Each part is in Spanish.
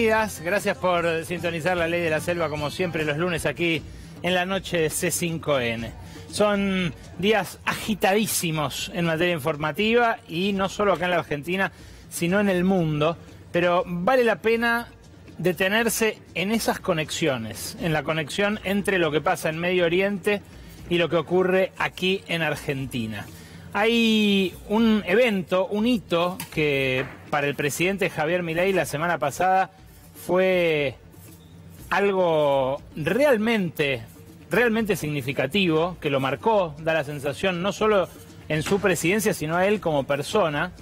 bienvenidas. Gracias por sintonizar La Ley de la Selva, como siempre, los lunes aquí en la noche de C5N. Son días agitadísimos en materia informativa y no solo acá en la Argentina, sino en el mundo. Pero vale la pena detenerse en esas conexiones, en la conexión entre lo que pasa en Medio Oriente y lo que ocurre aquí en Argentina. Hay un evento, un hito que para el presidente Javier Milei la semana pasada fue algo realmente significativo, que lo marcó, da la sensación, no solo en su presidencia, sino a él como persona,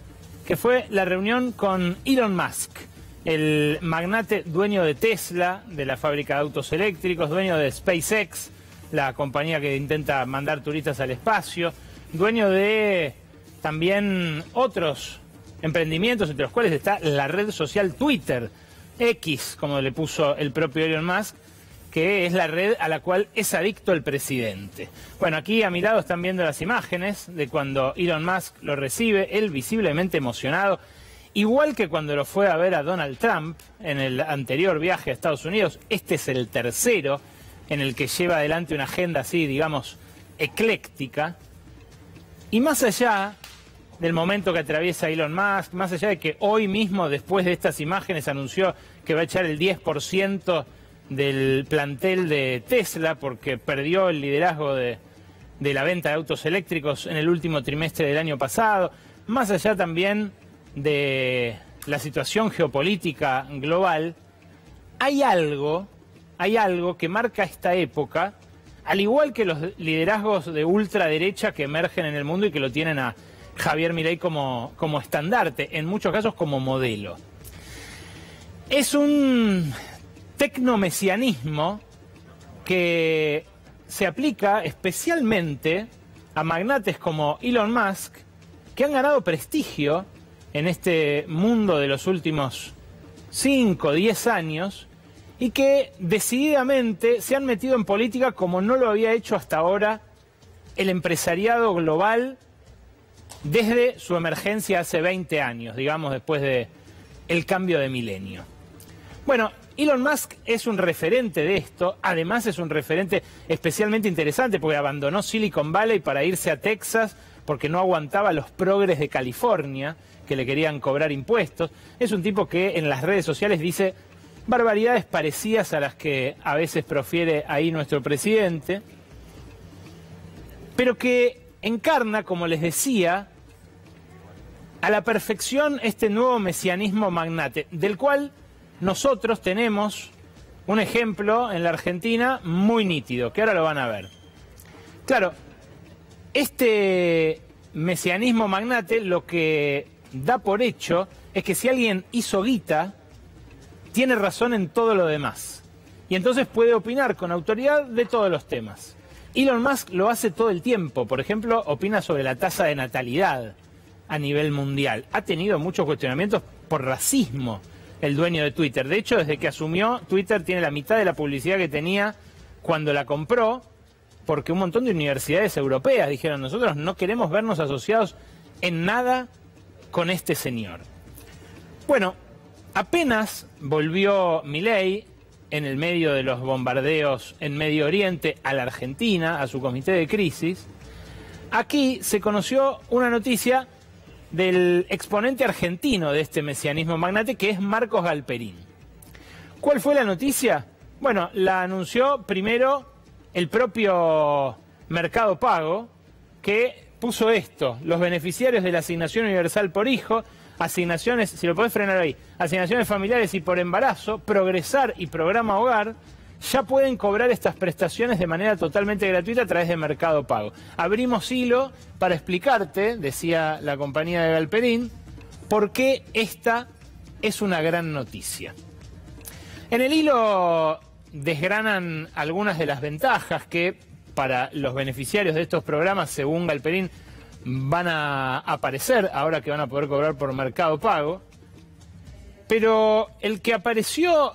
que fue la reunión con Elon Musk, el magnate dueño de Tesla, de la fábrica de autos eléctricos, dueño de SpaceX, la compañía que intenta mandar turistas al espacio, dueño de también otros emprendimientos, entre los cuales está la red social Twitter, X, como le puso el propio Elon Musk, que es la red a la cual es adicto el presidente. Bueno, aquí a mi lado están viendo las imágenes de cuando Elon Musk lo recibe, él visiblemente emocionado, igual que cuando lo fue a ver a Donald Trump en el anterior viaje a Estados Unidos. Este es el tercero en el que lleva adelante una agenda así, digamos, ecléctica. Y más allá del momento que atraviesa Elon Musk, más allá de que hoy mismo, después de estas imágenes, anunció que va a echar el 10% del plantel de Tesla porque perdió el liderazgo de la venta de autos eléctricos en el último trimestre del año pasado, más allá también de la situación geopolítica global, hay algo que marca esta época, al igual que los liderazgos de ultraderecha que emergen en el mundo y que lo tienen a Javier Milei como estandarte, en muchos casos como modelo. Es un tecnomesianismo que se aplica especialmente a magnates como Elon Musk, que han ganado prestigio en este mundo de los últimos 5 o 10 años, y que decididamente se han metido en política como no lo había hecho hasta ahora el empresariado global desde su emergencia hace 20 años, digamos, después del cambio de milenio. Bueno, Elon Musk es un referente de esto, además es un referente especialmente interesante porque abandonó Silicon Valley para irse a Texas porque no aguantaba los progres de California que le querían cobrar impuestos. Es un tipo que en las redes sociales dice barbaridades parecidas a las que a veces profiere ahí nuestro presidente, pero que encarna, como les decía, a la perfección este nuevo mesianismo magnate, del cual nosotros tenemos un ejemplo en la Argentina muy nítido, que ahora lo van a ver. Claro, este mesianismo magnate lo que da por hecho es que si alguien hizo guita, tiene razón en todo lo demás. Y entonces puede opinar con autoridad de todos los temas. Elon Musk lo hace todo el tiempo. Por ejemplo, opina sobre la tasa de natalidad a nivel mundial. Ha tenido muchos cuestionamientos por racismo el dueño de Twitter. De hecho, desde que asumió, Twitter tiene la mitad de la publicidad que tenía cuando la compró, porque un montón de universidades europeas dijeron: nosotros no queremos vernos asociados en nada con este señor. Bueno, apenas volvió Milei en el medio de los bombardeos en Medio Oriente a la Argentina, a su comité de crisis, aquí se conoció una noticia del exponente argentino de este mesianismo magnate, que es Marcos Galperín. ¿Cuál fue la noticia? Bueno, la anunció primero el propio Mercado Pago, que puso esto: los beneficiarios de la asignación universal por hijo, asignaciones, si lo podés frenar ahí, asignaciones familiares y por embarazo, Progresar y Programa Hogar, ya pueden cobrar estas prestaciones de manera totalmente gratuita a través de Mercado Pago. Abrimos hilo para explicarte, decía la compañía de Galperín, por qué esta es una gran noticia. En el hilo desgranan algunas de las ventajas que para los beneficiarios de estos programas, según Galperín, van a aparecer ahora que van a poder cobrar por Mercado Pago. Pero el que apareció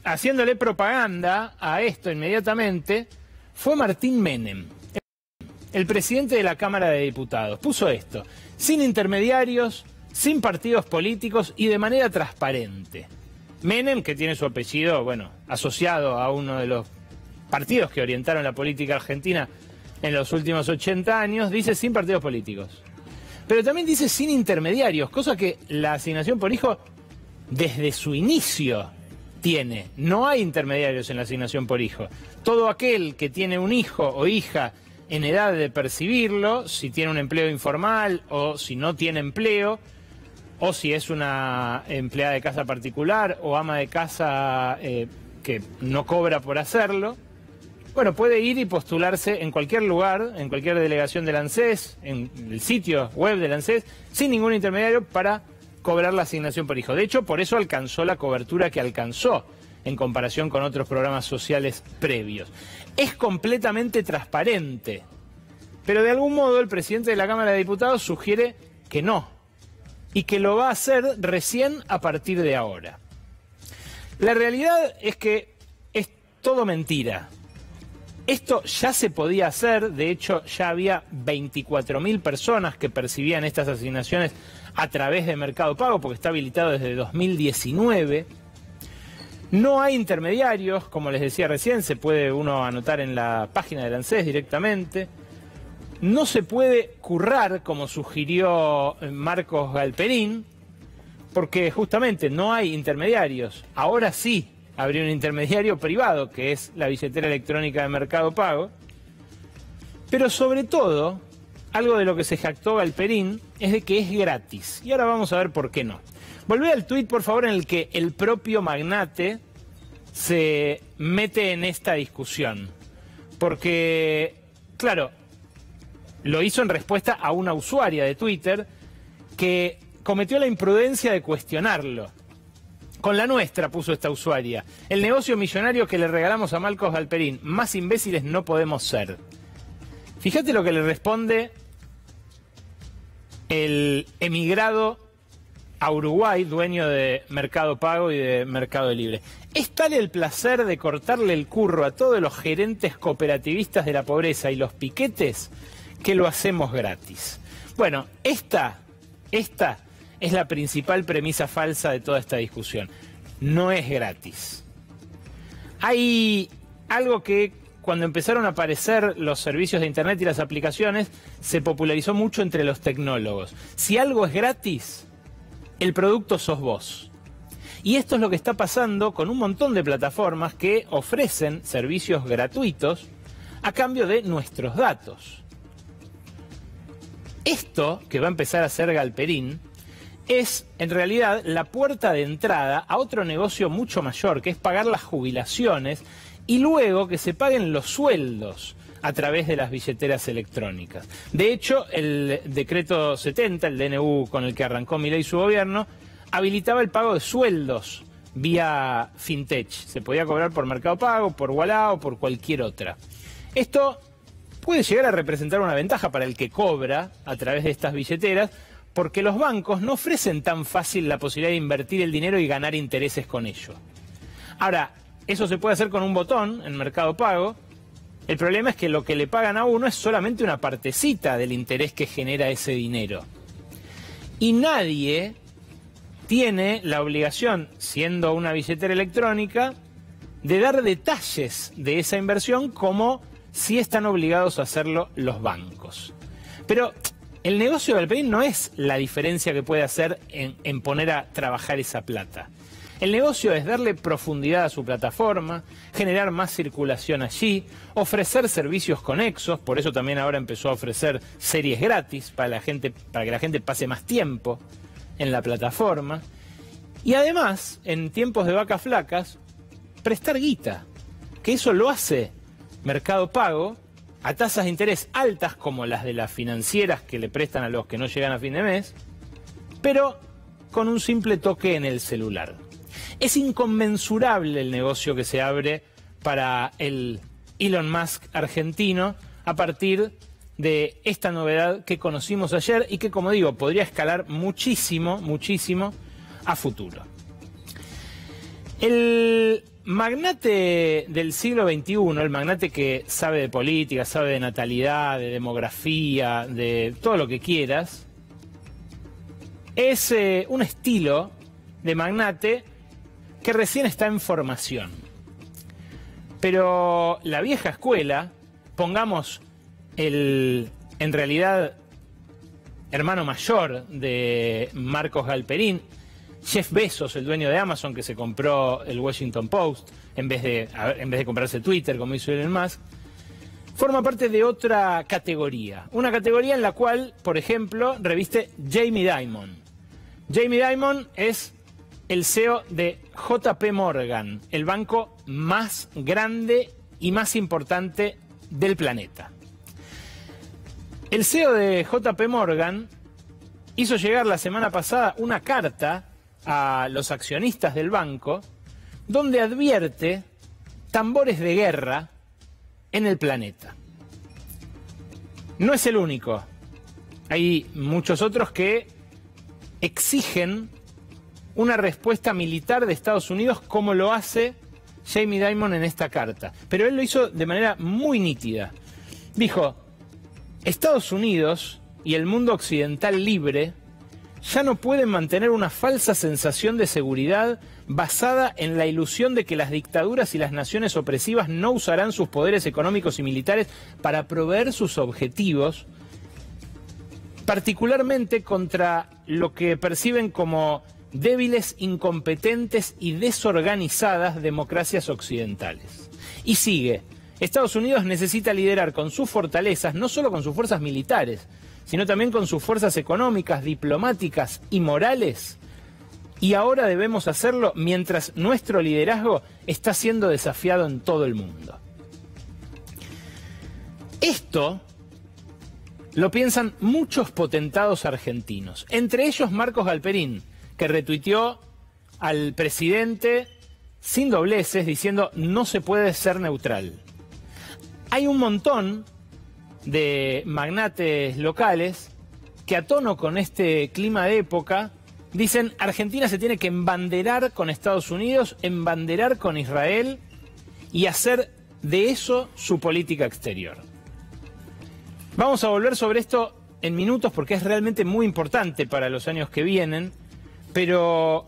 haciéndole propaganda a esto inmediatamente fue Martín Menem, el presidente de la Cámara de Diputados. Puso esto: sin intermediarios, sin partidos políticos y de manera transparente. Menem, que tiene su apellido, bueno, asociado a uno de los partidos que orientaron la política argentina en los últimos 80 años, dice sin partidos políticos. Pero también dice sin intermediarios, cosa que la asignación por hijo desde su inicio tiene. No hay intermediarios en la asignación por hijo. Todo aquel que tiene un hijo o hija en edad de percibirlo, si tiene un empleo informal o si no tiene empleo, o si es una empleada de casa particular o ama de casa que no cobra por hacerlo, bueno, puede ir y postularse en cualquier lugar, en cualquier delegación del ANSES, en el sitio web del ANSES, sin ningún intermediario para cobrar la asignación por hijo. De hecho, por eso alcanzó la cobertura que alcanzó en comparación con otros programas sociales previos. Es completamente transparente, pero de algún modo el presidente de la Cámara de Diputados sugiere que no, y que lo va a hacer recién a partir de ahora. La realidad es que es todo mentira. Esto ya se podía hacer, de hecho ya había 24.000 personas que percibían estas asignaciones a través de Mercado Pago, porque está habilitado desde 2019. No hay intermediarios, como les decía recién, se puede uno anotar en la página del ANSES directamente. No se puede currar, como sugirió Marcos Galperín, porque justamente no hay intermediarios. Ahora sí habría un intermediario privado, que es la billetera electrónica de Mercado Pago. Pero sobre todo, algo de lo que se jactó Galperín es de que es gratis. Y ahora vamos a ver por qué no. Volvé al tuit, por favor, en el que el propio magnate se mete en esta discusión. Porque, claro, lo hizo en respuesta a una usuaria de Twitter que cometió la imprudencia de cuestionarlo. Con la nuestra, puso esta usuaria. El negocio millonario que le regalamos a Marcos Galperín. Más imbéciles no podemos ser. Fíjate lo que le responde el emigrado a Uruguay, dueño de Mercado Pago y de Mercado Libre. Es tal el placer de cortarle el curro a todos los gerentes cooperativistas de la pobreza y los piquetes que lo hacemos gratis. Bueno, esta es la principal premisa falsa de toda esta discusión. No es gratis. Hay algo que cuando empezaron a aparecer los servicios de Internet y las aplicaciones, se popularizó mucho entre los tecnólogos. Si algo es gratis, el producto sos vos. Y esto es lo que está pasando con un montón de plataformas que ofrecen servicios gratuitos a cambio de nuestros datos. Esto que va a empezar a hacer Galperín es en realidad la puerta de entrada a otro negocio mucho mayor, que es pagar las jubilaciones y luego que se paguen los sueldos a través de las billeteras electrónicas. De hecho, el decreto 70, el DNU con el que arrancó Milei y su gobierno, habilitaba el pago de sueldos vía fintech. Se podía cobrar por Mercado Pago, por Ualá o por cualquier otra. Esto puede llegar a representar una ventaja para el que cobra a través de estas billeteras, porque los bancos no ofrecen tan fácil la posibilidad de invertir el dinero y ganar intereses con ello. Ahora, eso se puede hacer con un botón en Mercado Pago. El problema es que lo que le pagan a uno es solamente una partecita del interés que genera ese dinero. Y nadie tiene la obligación, siendo una billetera electrónica, de dar detalles de esa inversión como si están obligados a hacerlo los bancos. Pero el negocio de Galperín no es la diferencia que puede hacer en poner a trabajar esa plata. El negocio es darle profundidad a su plataforma, generar más circulación allí, ofrecer servicios conexos, por eso también ahora empezó a ofrecer series gratis para que la gente pase más tiempo en la plataforma. Y además, en tiempos de vacas flacas, prestar guita, que eso lo hace Mercado Pago a tasas de interés altas como las de las financieras que le prestan a los que no llegan a fin de mes, pero con un simple toque en el celular. Es inconmensurable el negocio que se abre para el Elon Musk argentino a partir de esta novedad que conocimos ayer y que, como digo, podría escalar muchísimo, muchísimo a futuro. El magnate del siglo XXI, el magnate que sabe de política, sabe de natalidad, de demografía, de todo lo que quieras, es un estilo de magnate que recién está en formación. Pero la vieja escuela, pongamos en realidad, hermano mayor de Marcos Galperín, Jeff Bezos, el dueño de Amazon, que se compró el Washington Post en vez de comprarse Twitter, como hizo Elon Musk, forma parte de otra categoría. Una categoría en la cual, por ejemplo, reviste Jamie Dimon. Jamie Dimon es el CEO de JP Morgan, el banco más grande y más importante del planeta. El CEO de JP Morgan hizo llegar la semana pasada una carta a los accionistas del banco donde advierte tambores de guerra en el planeta. No es el único. Hay muchos otros que exigen una respuesta militar de Estados Unidos como lo hace Jamie Dimon en esta carta. Pero él lo hizo de manera muy nítida. Dijo: Estados Unidos y el mundo occidental libre ya no pueden mantener una falsa sensación de seguridad basada en la ilusión de que las dictaduras y las naciones opresivas no usarán sus poderes económicos y militares para proveer sus objetivos, particularmente contra lo que perciben como débiles, incompetentes y desorganizadas democracias occidentales. Y sigue: Estados Unidos necesita liderar con sus fortalezas, no solo con sus fuerzas militares, sino también con sus fuerzas económicas, diplomáticas y morales. Y ahora debemos hacerlo mientras nuestro liderazgo está siendo desafiado en todo el mundo. Esto lo piensan muchos potentados argentinos, entre ellos Marcos Galperín, que retuiteó al presidente sin dobleces diciendo: no se puede ser neutral. Hay un montón de magnates locales que, a tono con este clima de época, dicen: Argentina se tiene que embanderar con Estados Unidos, embanderar con Israel y hacer de eso su política exterior. Vamos a volver sobre esto en minutos porque es realmente muy importante para los años que vienen, pero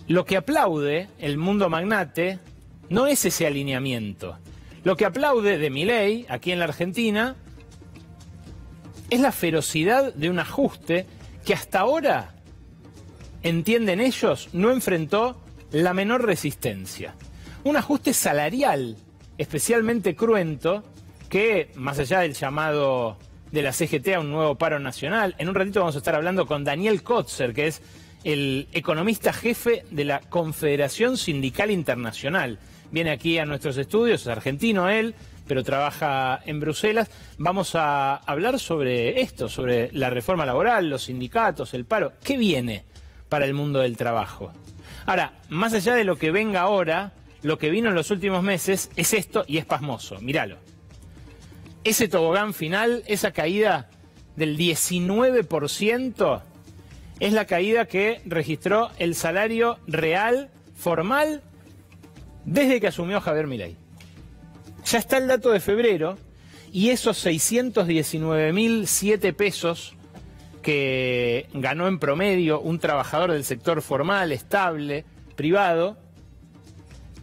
lo que aplaude el mundo magnate no es ese alineamiento. Lo que aplaude de Milei, aquí en la Argentina, es la ferocidad de un ajuste que hasta ahora, entienden ellos, no enfrentó la menor resistencia. Un ajuste salarial especialmente cruento que, más allá del llamado de la CGT a un nuevo paro nacional, en un ratito vamos a estar hablando con Daniel Kotzer, que es el economista jefe de la Confederación Sindical Internacional. Viene aquí a nuestros estudios, es argentino él, pero trabaja en Bruselas. Vamos a hablar sobre esto, sobre la reforma laboral, los sindicatos, el paro. ¿Qué viene para el mundo del trabajo? Ahora, más allá de lo que venga ahora, lo que vino en los últimos meses es esto y es pasmoso. Míralo. Ese tobogán final, esa caída del 19%, es la caída que registró el salario real formal desde que asumió Javier Milei. Ya está el dato de febrero y esos 619.007 pesos que ganó en promedio un trabajador del sector formal, estable, privado,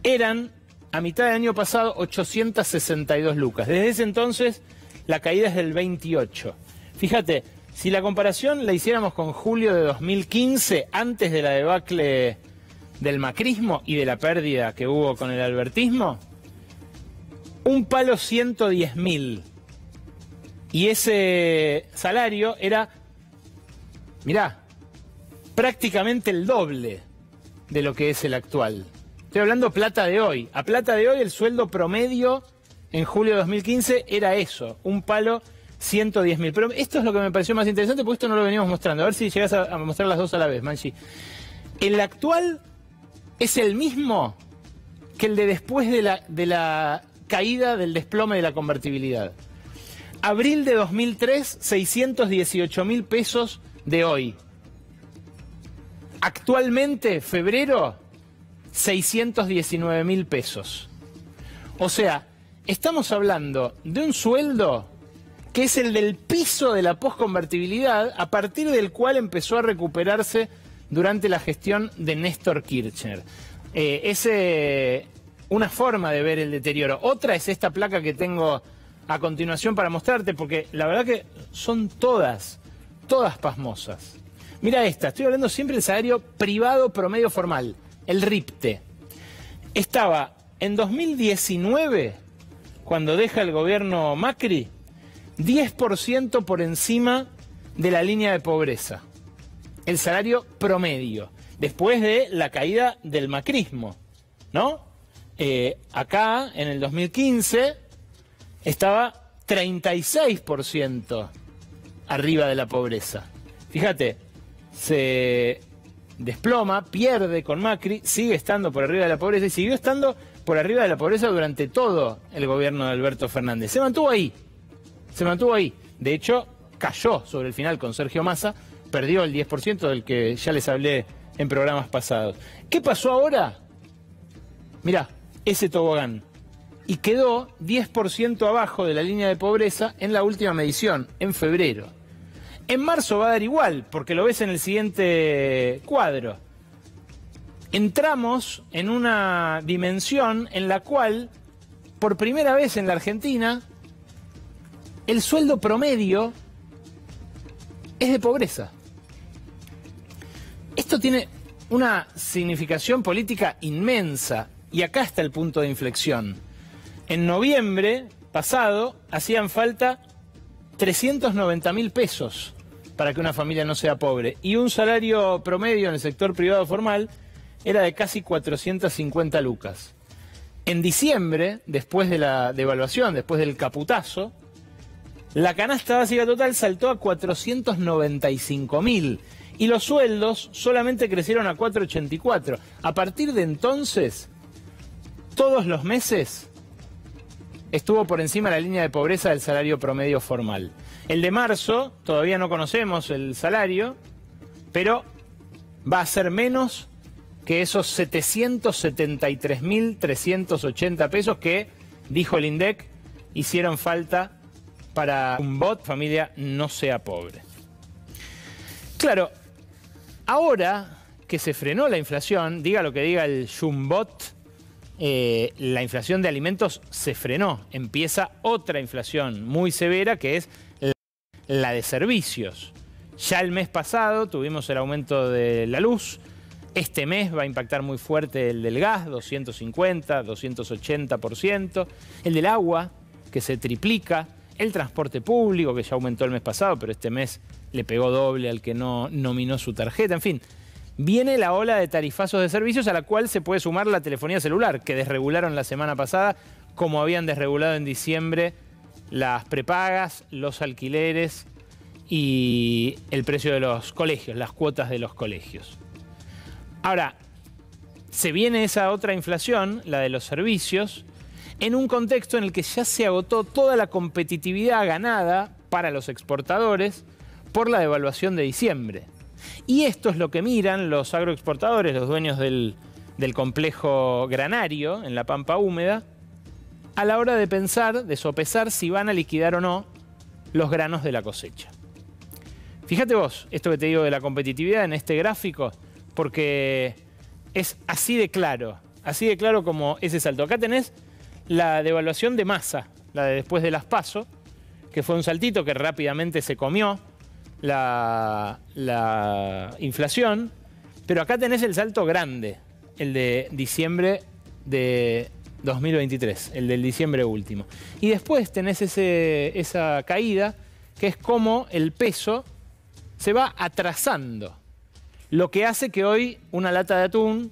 eran a mitad del año pasado 862 lucas. Desde ese entonces la caída es del 28. Fíjate, si la comparación la hiciéramos con julio de 2015, antes de la debacle del macrismo y de la pérdida que hubo con el albertismo, un palo 110.000. Y ese salario era, mirá, prácticamente el doble de lo que es el actual. Estoy hablando plata de hoy. A plata de hoy el sueldo promedio en julio de 2015 era eso, un palo 110.000. Pero esto es lo que me pareció más interesante porque esto no lo veníamos mostrando. A ver si llegas a mostrar las dos a la vez, Manchi. El actual es el mismo que el de después de la caída del desplome de la convertibilidad. Abril de 2003, 618.000 pesos de hoy. Actualmente, febrero, 619.000 pesos. O sea, estamos hablando de un sueldo que es el del piso de la posconvertibilidad, a partir del cual empezó a recuperarse durante la gestión de Néstor Kirchner. Es una forma de ver el deterioro. Otra es esta placa que tengo a continuación para mostrarte, porque la verdad que son todas pasmosas. Mira esta, estoy hablando siempre del salario privado promedio formal, el RIPTE. Estaba en 2019, cuando deja el gobierno Macri, 10% por encima de la línea de pobreza. El salario promedio, después de la caída del macrismo, ¿no? Acá, en el 2015, estaba 36% arriba de la pobreza. Fíjate, se desploma, pierde con Macri, sigue estando por arriba de la pobreza y siguió estando por arriba de la pobreza durante todo el gobierno de Alberto Fernández. Se mantuvo ahí. De hecho, cayó sobre el final con Sergio Massa, perdió el 10% del que ya les hablé en programas pasados. ¿Qué pasó ahora? Mirá, ese tobogán. Y quedó 10% abajo de la línea de pobreza en la última medición, en febrero. En marzo va a dar igual, porque lo ves en el siguiente cuadro. Entramos en una dimensión en la cual, por primera vez en la Argentina, el sueldo promedio es de pobreza. Esto tiene una significación política inmensa, y acá está el punto de inflexión. En noviembre pasado hacían falta 390.000 pesos para que una familia no sea pobre, y un salario promedio en el sector privado formal era de casi 450 lucas. En diciembre, después de la devaluación, después del caputazo, la canasta básica total saltó a 495.000 y los sueldos solamente crecieron a 484. A partir de entonces, todos los meses estuvo por encima de la línea de pobreza del salario promedio formal. El de marzo, todavía no conocemos el salario, pero va a ser menos que esos 773.380 pesos que, dijo el INDEC, hicieron falta para que un bot familia no sea pobre. Claro, ahora que se frenó la inflación, diga lo que diga el Jumbot, la inflación de alimentos se frenó. Empieza otra inflación muy severa, que es la de servicios. Ya el mes pasado tuvimos el aumento de la luz. Este mes va a impactar muy fuerte el del gas, 250, 280%. El del agua, que se triplica. El transporte público, que ya aumentó el mes pasado, pero este mes le pegó doble al que no nominó su tarjeta. En fin, viene la ola de tarifazos de servicios, a la cual se puede sumar la telefonía celular, que desregularon la semana pasada, como habían desregulado en diciembre las prepagas, los alquileres y el precio de los colegios, las cuotas de los colegios. Ahora, se viene esa otra inflación, la de los servicios, en un contexto en el que ya se agotó toda la competitividad ganada para los exportadores por la devaluación de diciembre. Y esto es lo que miran los agroexportadores, los dueños del complejo granario en la Pampa Húmeda, a la hora de pensar, de sopesar si van a liquidar o no los granos de la cosecha. Fíjate vos, esto que te digo de la competitividad en este gráfico, porque es así de claro como ese salto. Acá tenés la devaluación de Massa, la de después de las PASO, que fue un saltito que rápidamente se comió la inflación, pero acá tenés el salto grande, el de diciembre de 2023, el del diciembre último. Y después tenés esa caída, que es como el peso se va atrasando, lo que hace que hoy una lata de atún,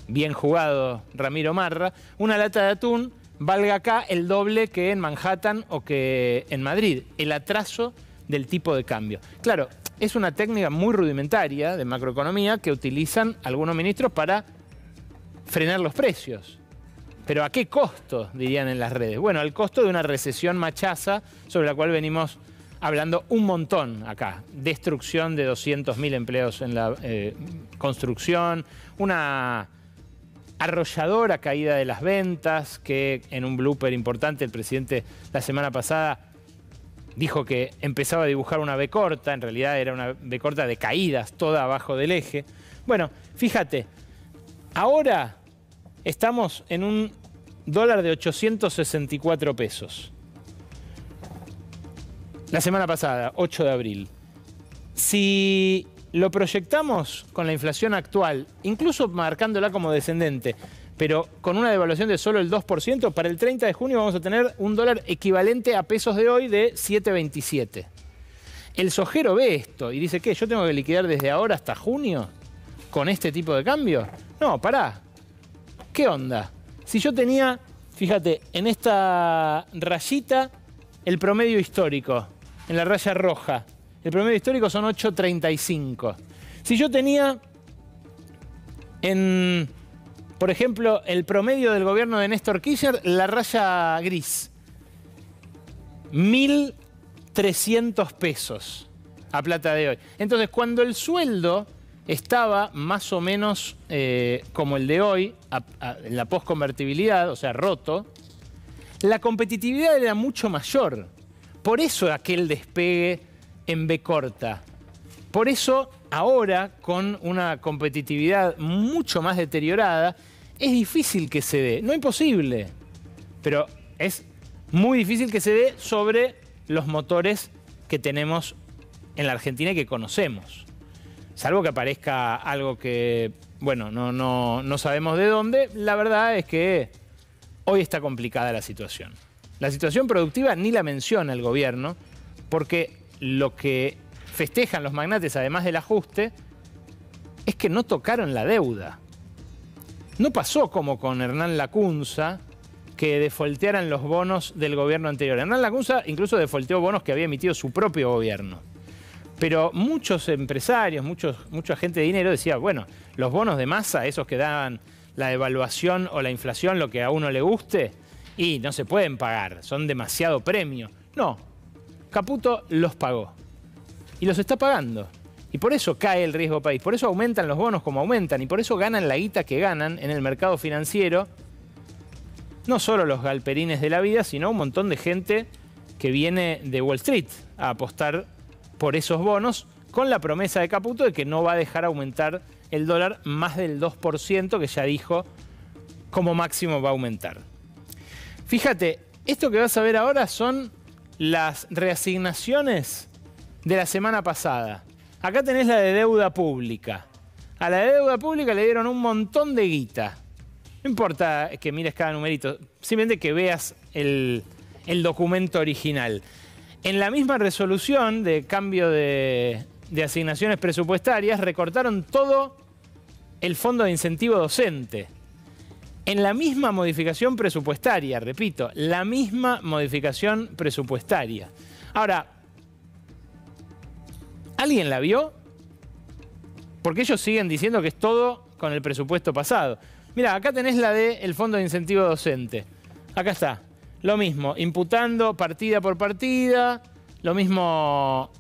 bien jugado Ramiro Marra, una lata de atún valga acá el doble que en Manhattan o que en Madrid, el atraso del tipo de cambio. Claro, es una técnica muy rudimentaria de macroeconomía que utilizan algunos ministros para frenar los precios. ¿Pero a qué costo?, dirían en las redes. Bueno, al costo de una recesión machaza sobre la cual venimos hablando un montón acá. Destrucción de 200.000 empleos en la construcción, una arrolladora caída de las ventas, que en un blooper importante el presidente la semana pasada dijo que empezaba a dibujar una B corta, en realidad era una B corta de caídas, toda abajo del eje. Bueno, fíjate, ahora estamos en un dólar de 864 pesos. La semana pasada, 8 de abril. Si lo proyectamos con la inflación actual, incluso marcándola como descendente, pero con una devaluación de solo el 2%, para el 30 de junio vamos a tener un dólar equivalente a pesos de hoy de 7,27. El sojero ve esto y dice, ¿qué? ¿Yo tengo que liquidar desde ahora hasta junio con este tipo de cambio? No, pará. ¿Qué onda? Si yo tenía, fíjate, en esta rayita el promedio histórico, en la raya roja, el promedio histórico son 8,35. Si yo tenía en, por ejemplo, el promedio del gobierno de Néstor Kirchner, la raya gris, 1.300 pesos a plata de hoy. Entonces, cuando el sueldo estaba más o menos como el de hoy, en la posconvertibilidad, o sea, roto, la competitividad era mucho mayor. Por eso aquel despegue en B corta. Por eso ahora, con una competitividad mucho más deteriorada, es difícil que se dé. No imposible, pero es muy difícil que se dé sobre los motores que tenemos en la Argentina y que conocemos. Salvo que aparezca algo que, bueno, no sabemos de dónde, la verdad es que hoy está complicada la situación. La situación productiva ni la menciona el gobierno, porque lo que festejan los magnates, además del ajuste, es que no tocaron la deuda. No pasó como con Hernán Lacunza, que defoltearan los bonos del gobierno anterior. Hernán Lacunza incluso defolteó bonos que había emitido su propio gobierno. Pero muchos empresarios, mucha gente de dinero decía, bueno, los bonos de masa, esos que daban la devaluación o la inflación, lo que a uno le guste, y no se pueden pagar, son demasiado premio. No, Caputo los pagó y los está pagando. Y por eso cae el riesgo país, por eso aumentan los bonos como aumentan y por eso ganan la guita que ganan en el mercado financiero, no solo los galperines de la vida, sino un montón de gente que viene de Wall Street a apostar por esos bonos con la promesa de Caputo de que no va a dejar aumentar el dólar más del 2%, que ya dijo como máximo va a aumentar. Fíjate, esto que vas a ver ahora son las reasignaciones de la semana pasada. Acá tenés la de deuda pública. A la de deuda pública le dieron un montón de guita. No importa que mires cada numerito, simplemente que veas el documento original. En la misma resolución de cambio de asignaciones presupuestarias, recortaron todo el fondo de incentivo docente. En la misma modificación presupuestaria, repito, la misma modificación presupuestaria. Ahora, ¿alguien la vio? Porque ellos siguen diciendo que es todo con el presupuesto pasado. Mirá, acá tenés la del fondo de incentivo docente. Acá está. Lo mismo, imputando partida por partida, lo mismo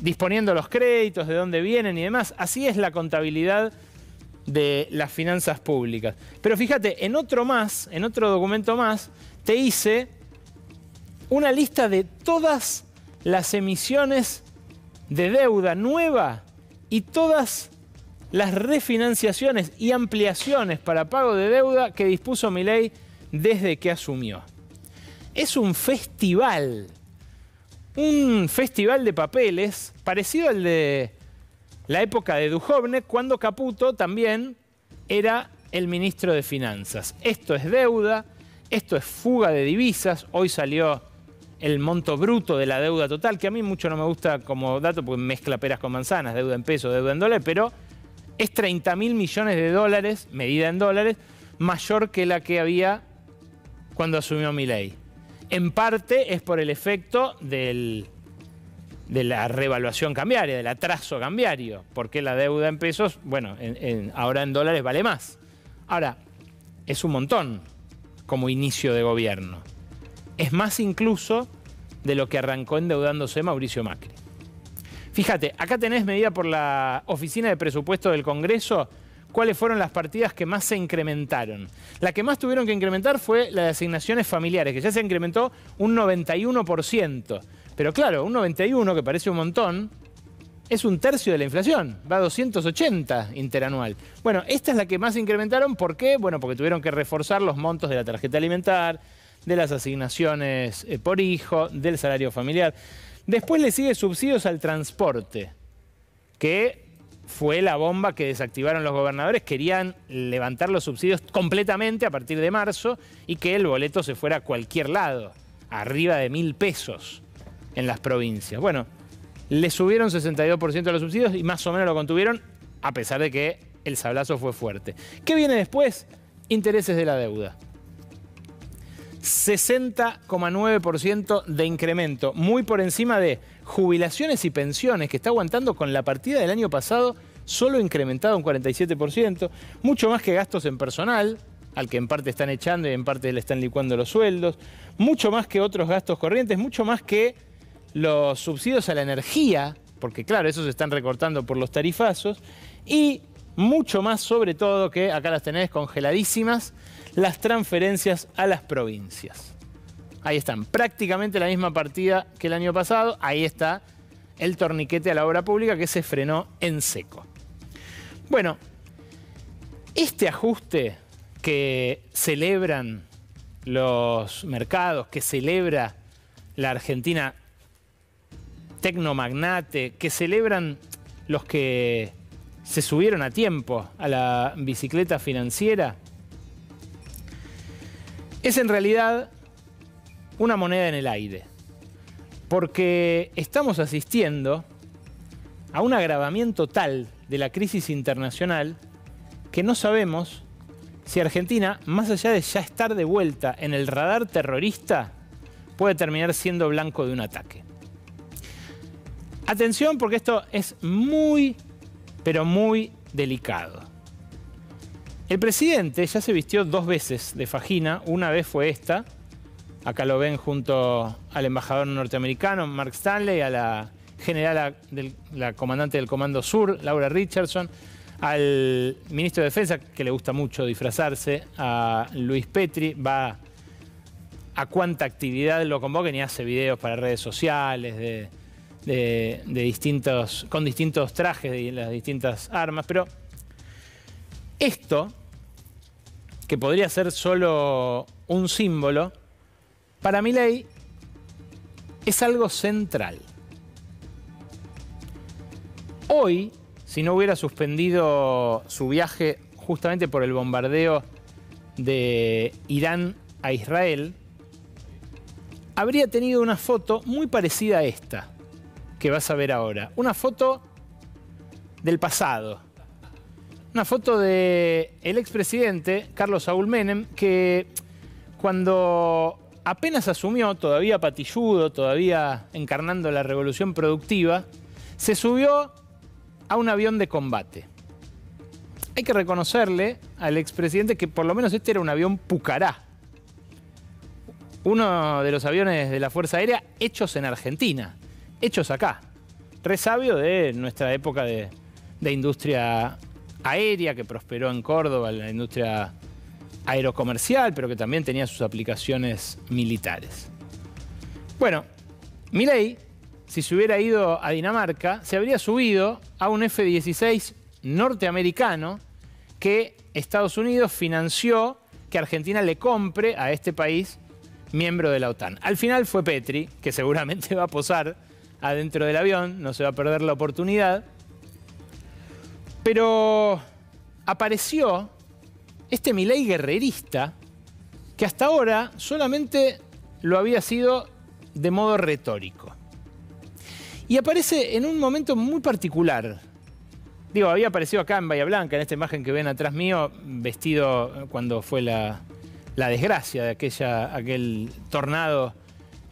disponiendo los créditos, de dónde vienen y demás. Así es la contabilidad de las finanzas públicas. Pero fíjate, en otro documento más, te hice una lista de todas las emisiones de deuda nueva y todas las refinanciaciones y ampliaciones para pago de deuda que dispuso Milei desde que asumió. Es un festival de papeles parecido al de la época de Duhovne, cuando Caputo también era el ministro de Finanzas. Esto es deuda, esto es fuga de divisas. Hoy salió el monto bruto de la deuda total, que a mí mucho no me gusta como dato porque mezcla peras con manzanas, deuda en pesos, deuda en dólares, pero es 30.000 millones de dólares, medida en dólares, mayor que la que había cuando asumió Milei. En parte es por el efecto de la revaluación cambiaria, del atraso cambiario, porque la deuda en pesos, bueno, ahora en dólares vale más. Ahora, es un montón como inicio de gobierno. Es más incluso de lo que arrancó endeudándose Mauricio Macri. Fíjate, acá tenés medida por la Oficina de Presupuesto del Congreso cuáles fueron las partidas que más se incrementaron. La que más tuvieron que incrementar fue la de asignaciones familiares, que ya se incrementó un 91%. Pero claro, un 91%, que parece un montón, es un tercio de la inflación, va a 280 interanual. Bueno, esta es la que más incrementaron, ¿por qué? Bueno, porque tuvieron que reforzar los montos de la tarjeta alimentar, de las asignaciones por hijo, del salario familiar. Después le sigue subsidios al transporte, que fue la bomba que desactivaron los gobernadores. Querían levantar los subsidios completamente a partir de marzo y que el boleto se fuera a cualquier lado, arriba de 1.000 pesos en las provincias. Bueno, le subieron 62% a los subsidios y más o menos lo contuvieron, a pesar de que el sablazo fue fuerte. ¿Qué viene después? Intereses de la deuda. 60,9% de incremento, muy por encima de jubilaciones y pensiones, que está aguantando con la partida del año pasado solo incrementado un 47%, mucho más que gastos en personal, al que en parte están echando y en parte le están licuando los sueldos, mucho más que otros gastos corrientes, mucho más que los subsidios a la energía, porque claro, esos se están recortando por los tarifazos, y mucho más sobre todo que, acá las tenés congeladísimas, las transferencias a las provincias. Ahí están, prácticamente la misma partida que el año pasado. Ahí está el torniquete a la obra pública que se frenó en seco. Bueno, este ajuste que celebran los mercados, que celebra la Argentina tecnomagnate, que celebran los que se subieron a tiempo a la bicicleta financiera, es en realidad una moneda en el aire, porque estamos asistiendo a un agravamiento tal de la crisis internacional que no sabemos si Argentina, más allá de ya estar de vuelta en el radar terrorista, puede terminar siendo blanco de un ataque. Atención, porque esto es muy, pero muy delicado. El presidente ya se vistió 2 veces de fajina. Una vez fue esta. Acá lo ven junto al embajador norteamericano, Mark Stanley, a la general, la comandante del Comando Sur, Laura Richardson, al ministro de Defensa, que le gusta mucho disfrazarse, a Luis Petri. Va a cuánta actividad lo convoquen y hace videos para redes sociales con distintos trajes de las distintas armas. Pero esto, que podría ser solo un símbolo, para Milei es algo central. Hoy, si no hubiera suspendido su viaje justamente por el bombardeo de Irán a Israel, habría tenido una foto muy parecida a esta que vas a ver ahora. Una foto del pasado. Una foto del expresidente Carlos Saúl Menem, que cuando apenas asumió, todavía patilludo, todavía encarnando la revolución productiva, se subió a un avión de combate. Hay que reconocerle al expresidente que por lo menos este era un avión Pucará. Uno de los aviones de la Fuerza Aérea hechos en Argentina, hechos acá. Resabio de nuestra época de industria aérea que prosperó en Córdoba, la industria aerocomercial, pero que también tenía sus aplicaciones militares. Bueno, Milei, si se hubiera ido a Dinamarca, se habría subido a un F-16 norteamericano que Estados Unidos financió que Argentina le compre a este país miembro de la OTAN. Al final fue Petri, que seguramente va a posar adentro del avión, no se va a perder la oportunidad. Pero apareció este Milei guerrerista que hasta ahora solamente lo había sido de modo retórico. Y aparece en un momento muy particular. Digo, había aparecido acá en Bahía Blanca, en esta imagen que ven atrás mío, vestido cuando fue la desgracia de aquel tornado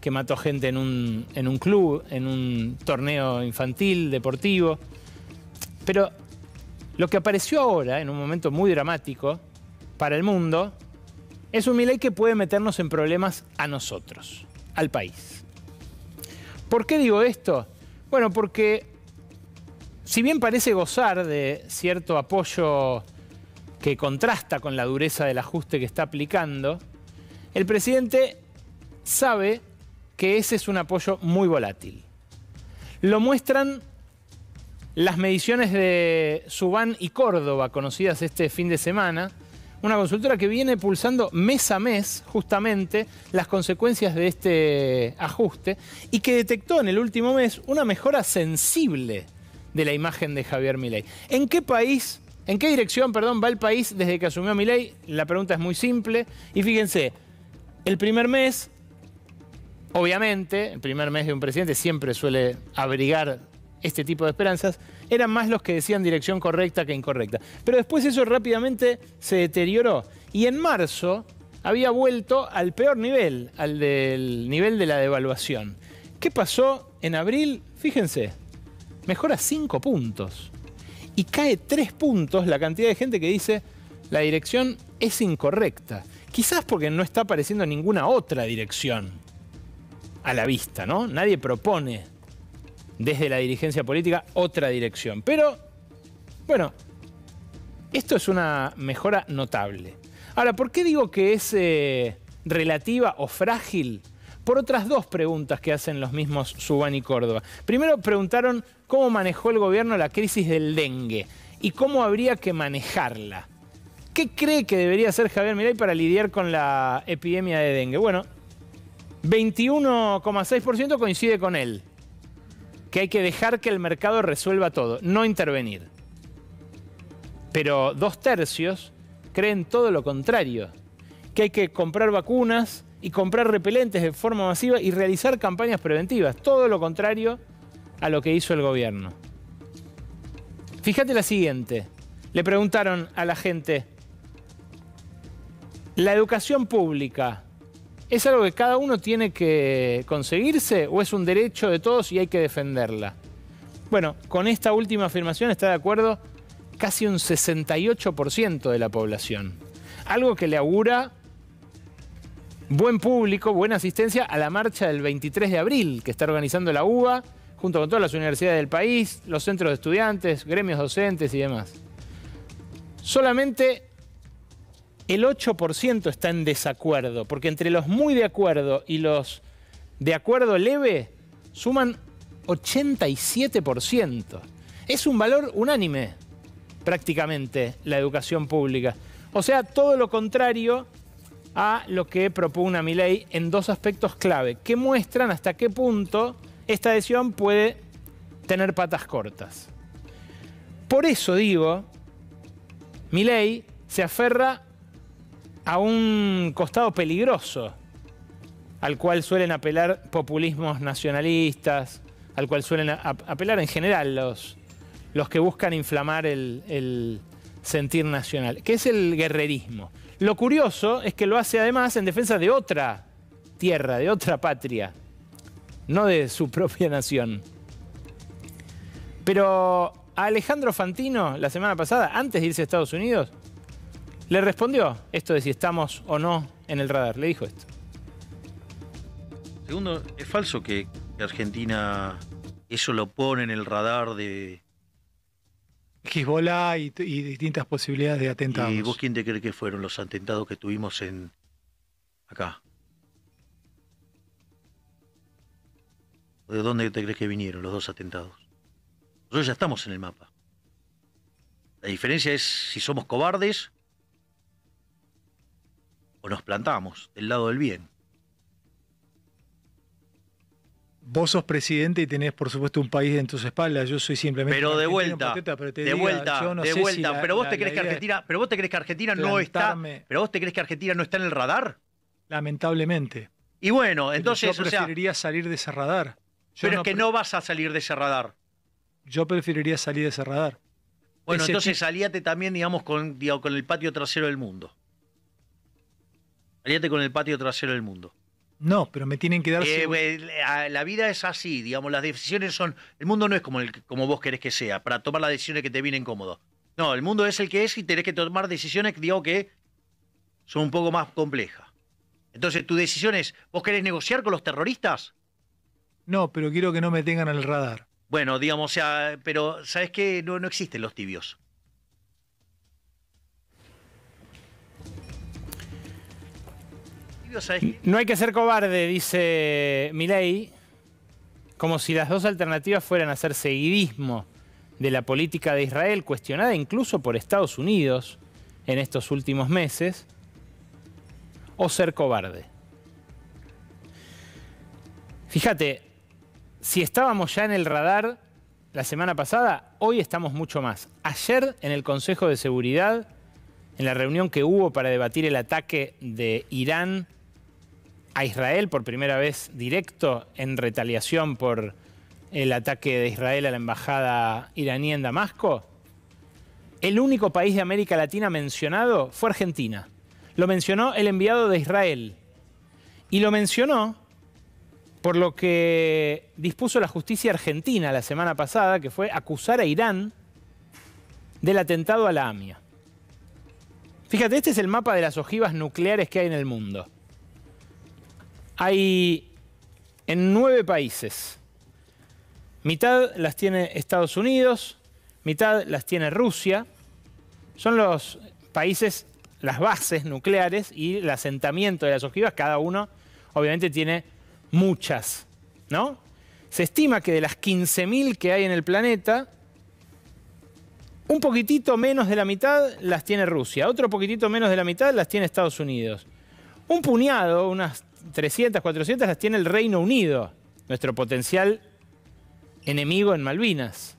que mató gente en un club, en un torneo infantil, deportivo. Pero lo que apareció ahora, en un momento muy dramático para el mundo, es un Milei que puede meternos en problemas a nosotros, al país. ¿Por qué digo esto? Bueno, porque si bien parece gozar de cierto apoyo que contrasta con la dureza del ajuste que está aplicando, el presidente sabe que ese es un apoyo muy volátil. Lo muestran las mediciones de Subán y Córdoba, conocidas este fin de semana, una consultora que viene pulsando mes a mes justamente las consecuencias de este ajuste y que detectó en el último mes una mejora sensible de la imagen de Javier Milei. ¿En qué dirección, va el país desde que asumió Milei? La pregunta es muy simple y fíjense, el primer mes, obviamente, el primer mes de un presidente siempre suele abrigar este tipo de esperanzas, eran más los que decían dirección correcta que incorrecta. Pero después eso rápidamente se deterioró. Y en marzo había vuelto al peor nivel, al del nivel de la devaluación. ¿Qué pasó en abril? Fíjense, mejora 5 puntos. Y cae 3 puntos la cantidad de gente que dice la dirección es incorrecta. Quizás porque no está apareciendo ninguna otra dirección a la vista, ¿no? Nadie propone desde la dirigencia política otra dirección. Pero, bueno, esto es una mejora notable. Ahora, ¿por qué digo que es relativa o frágil? Por otras dos preguntas que hacen los mismos Subán y Córdoba. Primero preguntaron cómo manejó el gobierno la crisis del dengue y cómo habría que manejarla. ¿Qué cree que debería hacer Javier Milei para lidiar con la epidemia de dengue? Bueno, 21,6% coincide con él, que hay que dejar que el mercado resuelva todo, no intervenir. Pero 2/3 creen todo lo contrario, que hay que comprar vacunas y comprar repelentes de forma masiva y realizar campañas preventivas, todo lo contrario a lo que hizo el gobierno. Fíjate la siguiente, le preguntaron a la gente, ¿la educación pública es algo que cada uno tiene que conseguirse o es un derecho de todos y hay que defenderla? Bueno, con esta última afirmación está de acuerdo casi un 68% de la población. Algo que le augura buen público, buena asistencia a la marcha del 23 de abril que está organizando la UBA junto con todas las universidades del país, los centros de estudiantes, gremios docentes y demás. Solamente el 8% está en desacuerdo, porque entre los muy de acuerdo y los de acuerdo leve suman 87%. Es un valor unánime, prácticamente, la educación pública. O sea, todo lo contrario a lo que propugna Milei en dos aspectos clave, que muestran hasta qué punto esta adhesión puede tener patas cortas. Por eso digo, Milei se aferra a un costado peligroso, al cual suelen apelar populismos nacionalistas, al cual suelen apelar en general los que buscan inflamar el sentir nacional, que es el guerrerismo. Lo curioso es que lo hace además en defensa de otra tierra, de otra patria, no de su propia nación. Pero a Alejandro Fantino, la semana pasada, antes de irse a Estados Unidos, le respondió esto de si estamos o no en el radar. Le dijo esto. Segundo, es falso que Argentina eso lo pone en el radar de Hezbollah y distintas posibilidades de atentados. ¿Y vos quién te cree que fueron los atentados que tuvimos acá? ¿De dónde te crees que vinieron los dos atentados? Nosotros ya estamos en el mapa. La diferencia es si somos cobardes o nos plantamos del lado del bien. Vos sos presidente y tenés, por supuesto, un país en tus espaldas. Yo soy simplemente... Pero de vuelta, pero vos te crees que Argentina no está... ¿Pero vos te crees que Argentina no está en el radar? Lamentablemente. Y bueno, entonces... Yo preferiría salir de ese radar. Pero es que no vas a salir de ese radar. Yo preferiría salir de ese radar. Bueno, entonces salíate también, digamos, con el patio trasero del mundo. Salíate con el patio trasero del mundo. No, pero me tienen que dar... La vida es así, digamos, las decisiones son... El mundo no es como vos querés que sea, para tomar las decisiones que te vienen cómodo. No, el mundo es el que es y tenés que tomar decisiones, digo, que son un poco más complejas. Entonces, tu decisión es, ¿vos querés negociar con los terroristas? No, pero quiero que no me tengan en el radar. Bueno, digamos, o sea, pero ¿sabés qué? No existen los tibios. No hay que ser cobarde, dice Milei, como si las dos alternativas fueran hacer seguidismo de la política de Israel, cuestionada incluso por Estados Unidos en estos últimos meses, o ser cobarde. Fíjate, si estábamos ya en el radar la semana pasada, hoy estamos mucho más. Ayer en el Consejo de Seguridad, en la reunión que hubo para debatir el ataque de Irán a Israel, por primera vez directo en retaliación por el ataque de Israel a la embajada iraní en Damasco, el único país de América Latina mencionado fue Argentina. Lo mencionó el enviado de Israel. Y lo mencionó por lo que dispuso la justicia argentina la semana pasada, que fue acusar a Irán del atentado a la AMIA. Fíjate, este es el mapa de las ojivas nucleares que hay en el mundo. Hay en 9 países. Mitad las tiene Estados Unidos, mitad las tiene Rusia. Son los países, las bases nucleares y el asentamiento de las ojivas. Cada uno obviamente tiene muchas, ¿no? Se estima que de las 15.000 que hay en el planeta, un poquitito menos de la mitad las tiene Rusia, otro poquitito menos de la mitad las tiene Estados Unidos. Un puñado, unas 300, 400 las tiene el Reino Unido, nuestro potencial enemigo en Malvinas.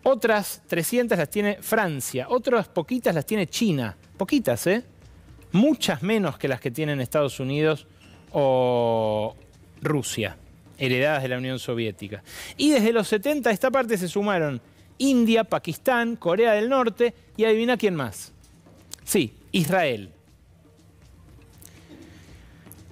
Otras 300 las tiene Francia, otras poquitas las tiene China. Poquitas, ¿eh? Muchas menos que las que tienen Estados Unidos o Rusia, heredadas de la Unión Soviética. Y desde los 70 a esta parte se sumaron India, Pakistán, Corea del Norte y adivina quién más. Sí, Israel.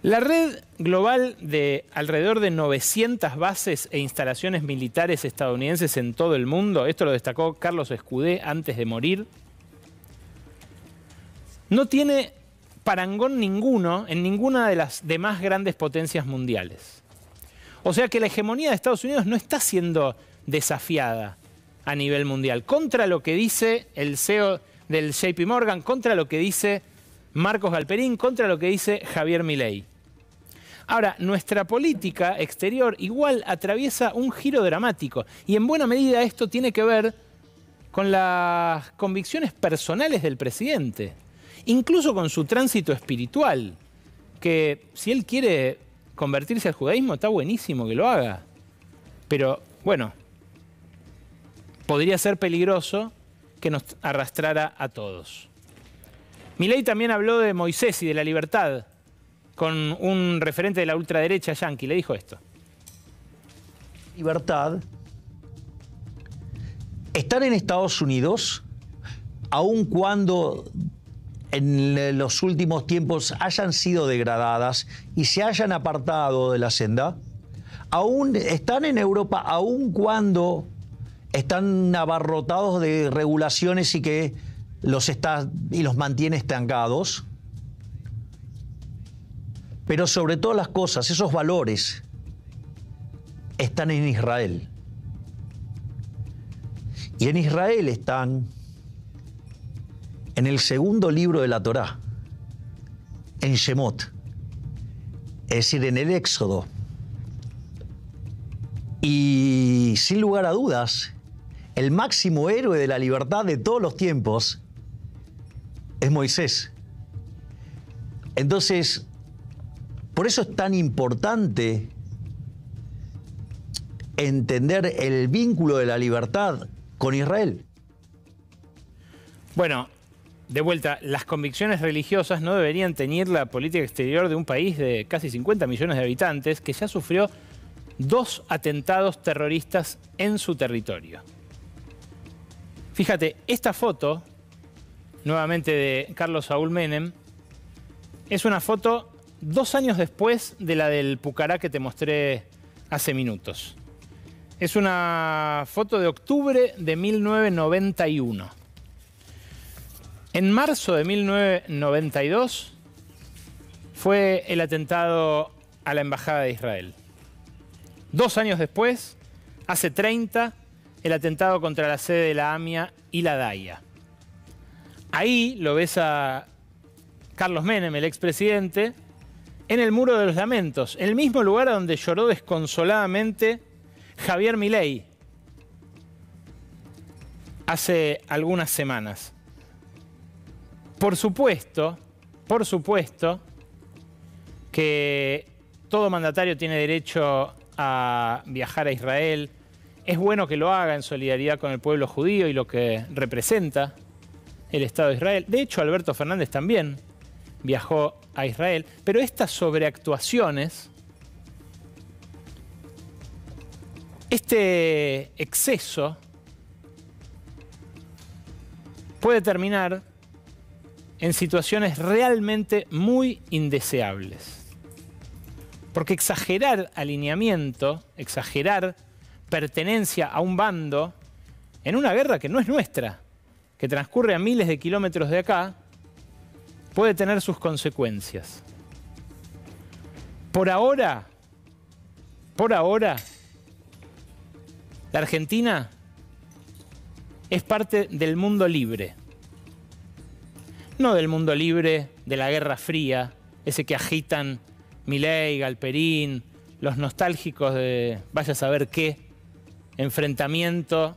La red global de alrededor de 900 bases e instalaciones militares estadounidenses en todo el mundo, esto lo destacó Carlos Escudé antes de morir, no tiene parangón ninguno en ninguna de las demás grandes potencias mundiales. O sea que la hegemonía de Estados Unidos no está siendo desafiada a nivel mundial, contra lo que dice el CEO del JP Morgan, contra lo que dice Marcos Galperín, contra lo que dice Javier Milei. Ahora, nuestra política exterior igual atraviesa un giro dramático y en buena medida esto tiene que ver con las convicciones personales del presidente, incluso con su tránsito espiritual, que si él quiere convertirse al judaísmo está buenísimo que lo haga, pero bueno, podría ser peligroso que nos arrastrara a todos. Milei también habló de Moisés y de la libertad con un referente de la ultraderecha yanqui. Le dijo esto. Libertad. Estar en Estados Unidos, aun cuando en los últimos tiempos hayan sido degradadas y se hayan apartado de la senda, aún están en Europa, aun cuando están abarrotados de regulaciones y que los mantiene estancados. Pero sobre todas las cosas, esos valores están en Israel. Y en Israel están en el segundo libro de la Torá, en Shemot, es decir, en el Éxodo. Y sin lugar a dudas, el máximo héroe de la libertad de todos los tiempos es Moisés. Entonces, por eso es tan importante entender el vínculo de la libertad con Israel. Bueno, de vuelta, las convicciones religiosas no deberían teñir la política exterior de un país de casi 50 millones de habitantes que ya sufrió 2 atentados terroristas en su territorio. Fíjate, esta foto, nuevamente de Carlos Saúl Menem, es una foto 2 años después de la del Pucará que te mostré hace minutos. Es una foto de octubre de 1991. En marzo de 1992 fue el atentado a la Embajada de Israel. 2 años después, hace 30, el atentado contra la sede de la AMIA y la DAIA. Ahí lo ves a Carlos Menem, el expresidente, en el Muro de los Lamentos, el mismo lugar donde lloró desconsoladamente Javier Milei hace algunas semanas. Por supuesto que todo mandatario tiene derecho a viajar a Israel. Es bueno que lo haga en solidaridad con el pueblo judío y lo que representa el Estado de Israel. De hecho, Alberto Fernández también viajó a Israel. Pero estas sobreactuaciones, este exceso, puede terminar en situaciones realmente muy indeseables. Porque exagerar alineamiento, exagerar pertenencia a un bando en una guerra que no es nuestra, que transcurre a miles de kilómetros de acá, puede tener sus consecuencias. Por ahora, la Argentina es parte del mundo libre. No del mundo libre de la Guerra Fría, ese que agitan Milei, Galperín, los nostálgicos de vaya a saber qué, enfrentamiento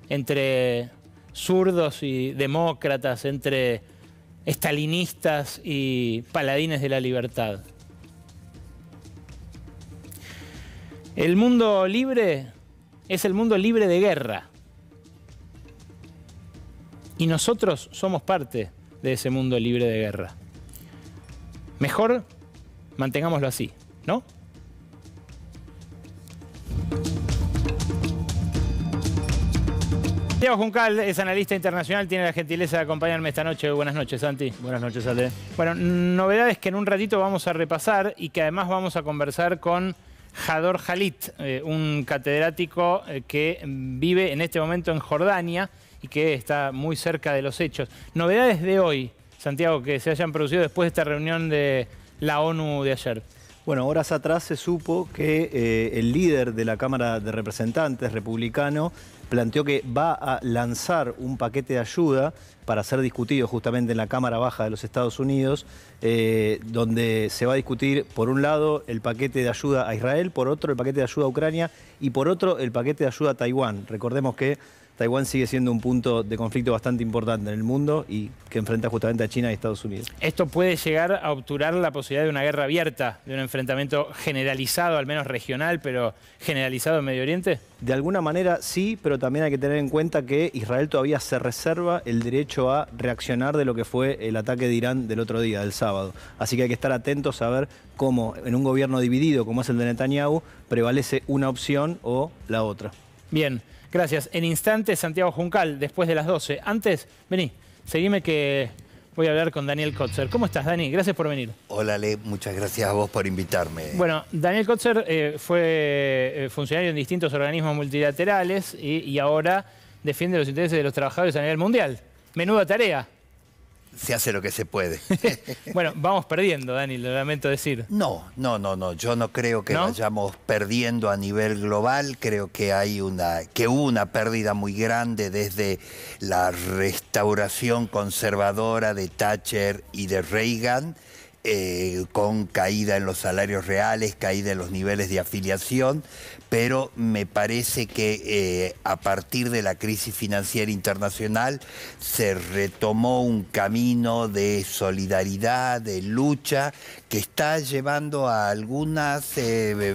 entre zurdos y demócratas, entre estalinistas y paladines de la libertad. El mundo libre es el mundo libre de guerra. Y nosotros somos parte de ese mundo libre de guerra. Mejor mantengámoslo así, ¿no? Santiago Juncal es analista internacional, tiene la gentileza de acompañarme esta noche. Buenas noches, Santi. Buenas noches, Ale. Bueno, novedades que en un ratito vamos a repasar y que además vamos a conversar con Hador Khalid, un catedrático que vive en este momento en Jordania y que está muy cerca de los hechos. Novedades de hoy, Santiago, que se hayan producido después de esta reunión de la ONU de ayer. Bueno, horas atrás se supo que el líder de la Cámara de Representantes republicano planteó que va a lanzar un paquete de ayuda para ser discutido justamente en la Cámara Baja de los Estados Unidos, donde se va a discutir, por un lado, el paquete de ayuda a Israel, por otro, el paquete de ayuda a Ucrania y por otro, el paquete de ayuda a Taiwán. Recordemos que Taiwán sigue siendo un punto de conflicto bastante importante en el mundo y que enfrenta justamente a China y Estados Unidos. ¿Esto puede llegar a obturar la posibilidad de una guerra abierta, de un enfrentamiento generalizado, al menos regional, pero generalizado en Medio Oriente? De alguna manera sí, pero también hay que tener en cuenta que Israel todavía se reserva el derecho a reaccionar de lo que fue el ataque de Irán del otro día, del sábado. Así que hay que estar atentos a ver cómo en un gobierno dividido como es el de Netanyahu prevalece una opción o la otra. Bien. Gracias. En instantes, Santiago Juncal, después de las 12. Antes, vení, seguime que voy a hablar con Daniel Kotzer. ¿Cómo estás, Dani? Gracias por venir. Hola, Ale. Muchas gracias a vos por invitarme. Bueno, Daniel Kotzer fue funcionario en distintos organismos multilaterales y ahora defiende los intereses de los trabajadores a nivel mundial. Menuda tarea. Se hace lo que se puede. Bueno, vamos perdiendo, Dani, lo lamento decir. No. Yo no creo que vayamos perdiendo a nivel global. Creo que hubo una pérdida muy grande desde la restauración conservadora de Thatcher y de Reagan, con caída en los salarios reales, caída en los niveles de afiliación, pero me parece que a partir de la crisis financiera internacional se retomó un camino de solidaridad, de lucha, que está llevando a algunas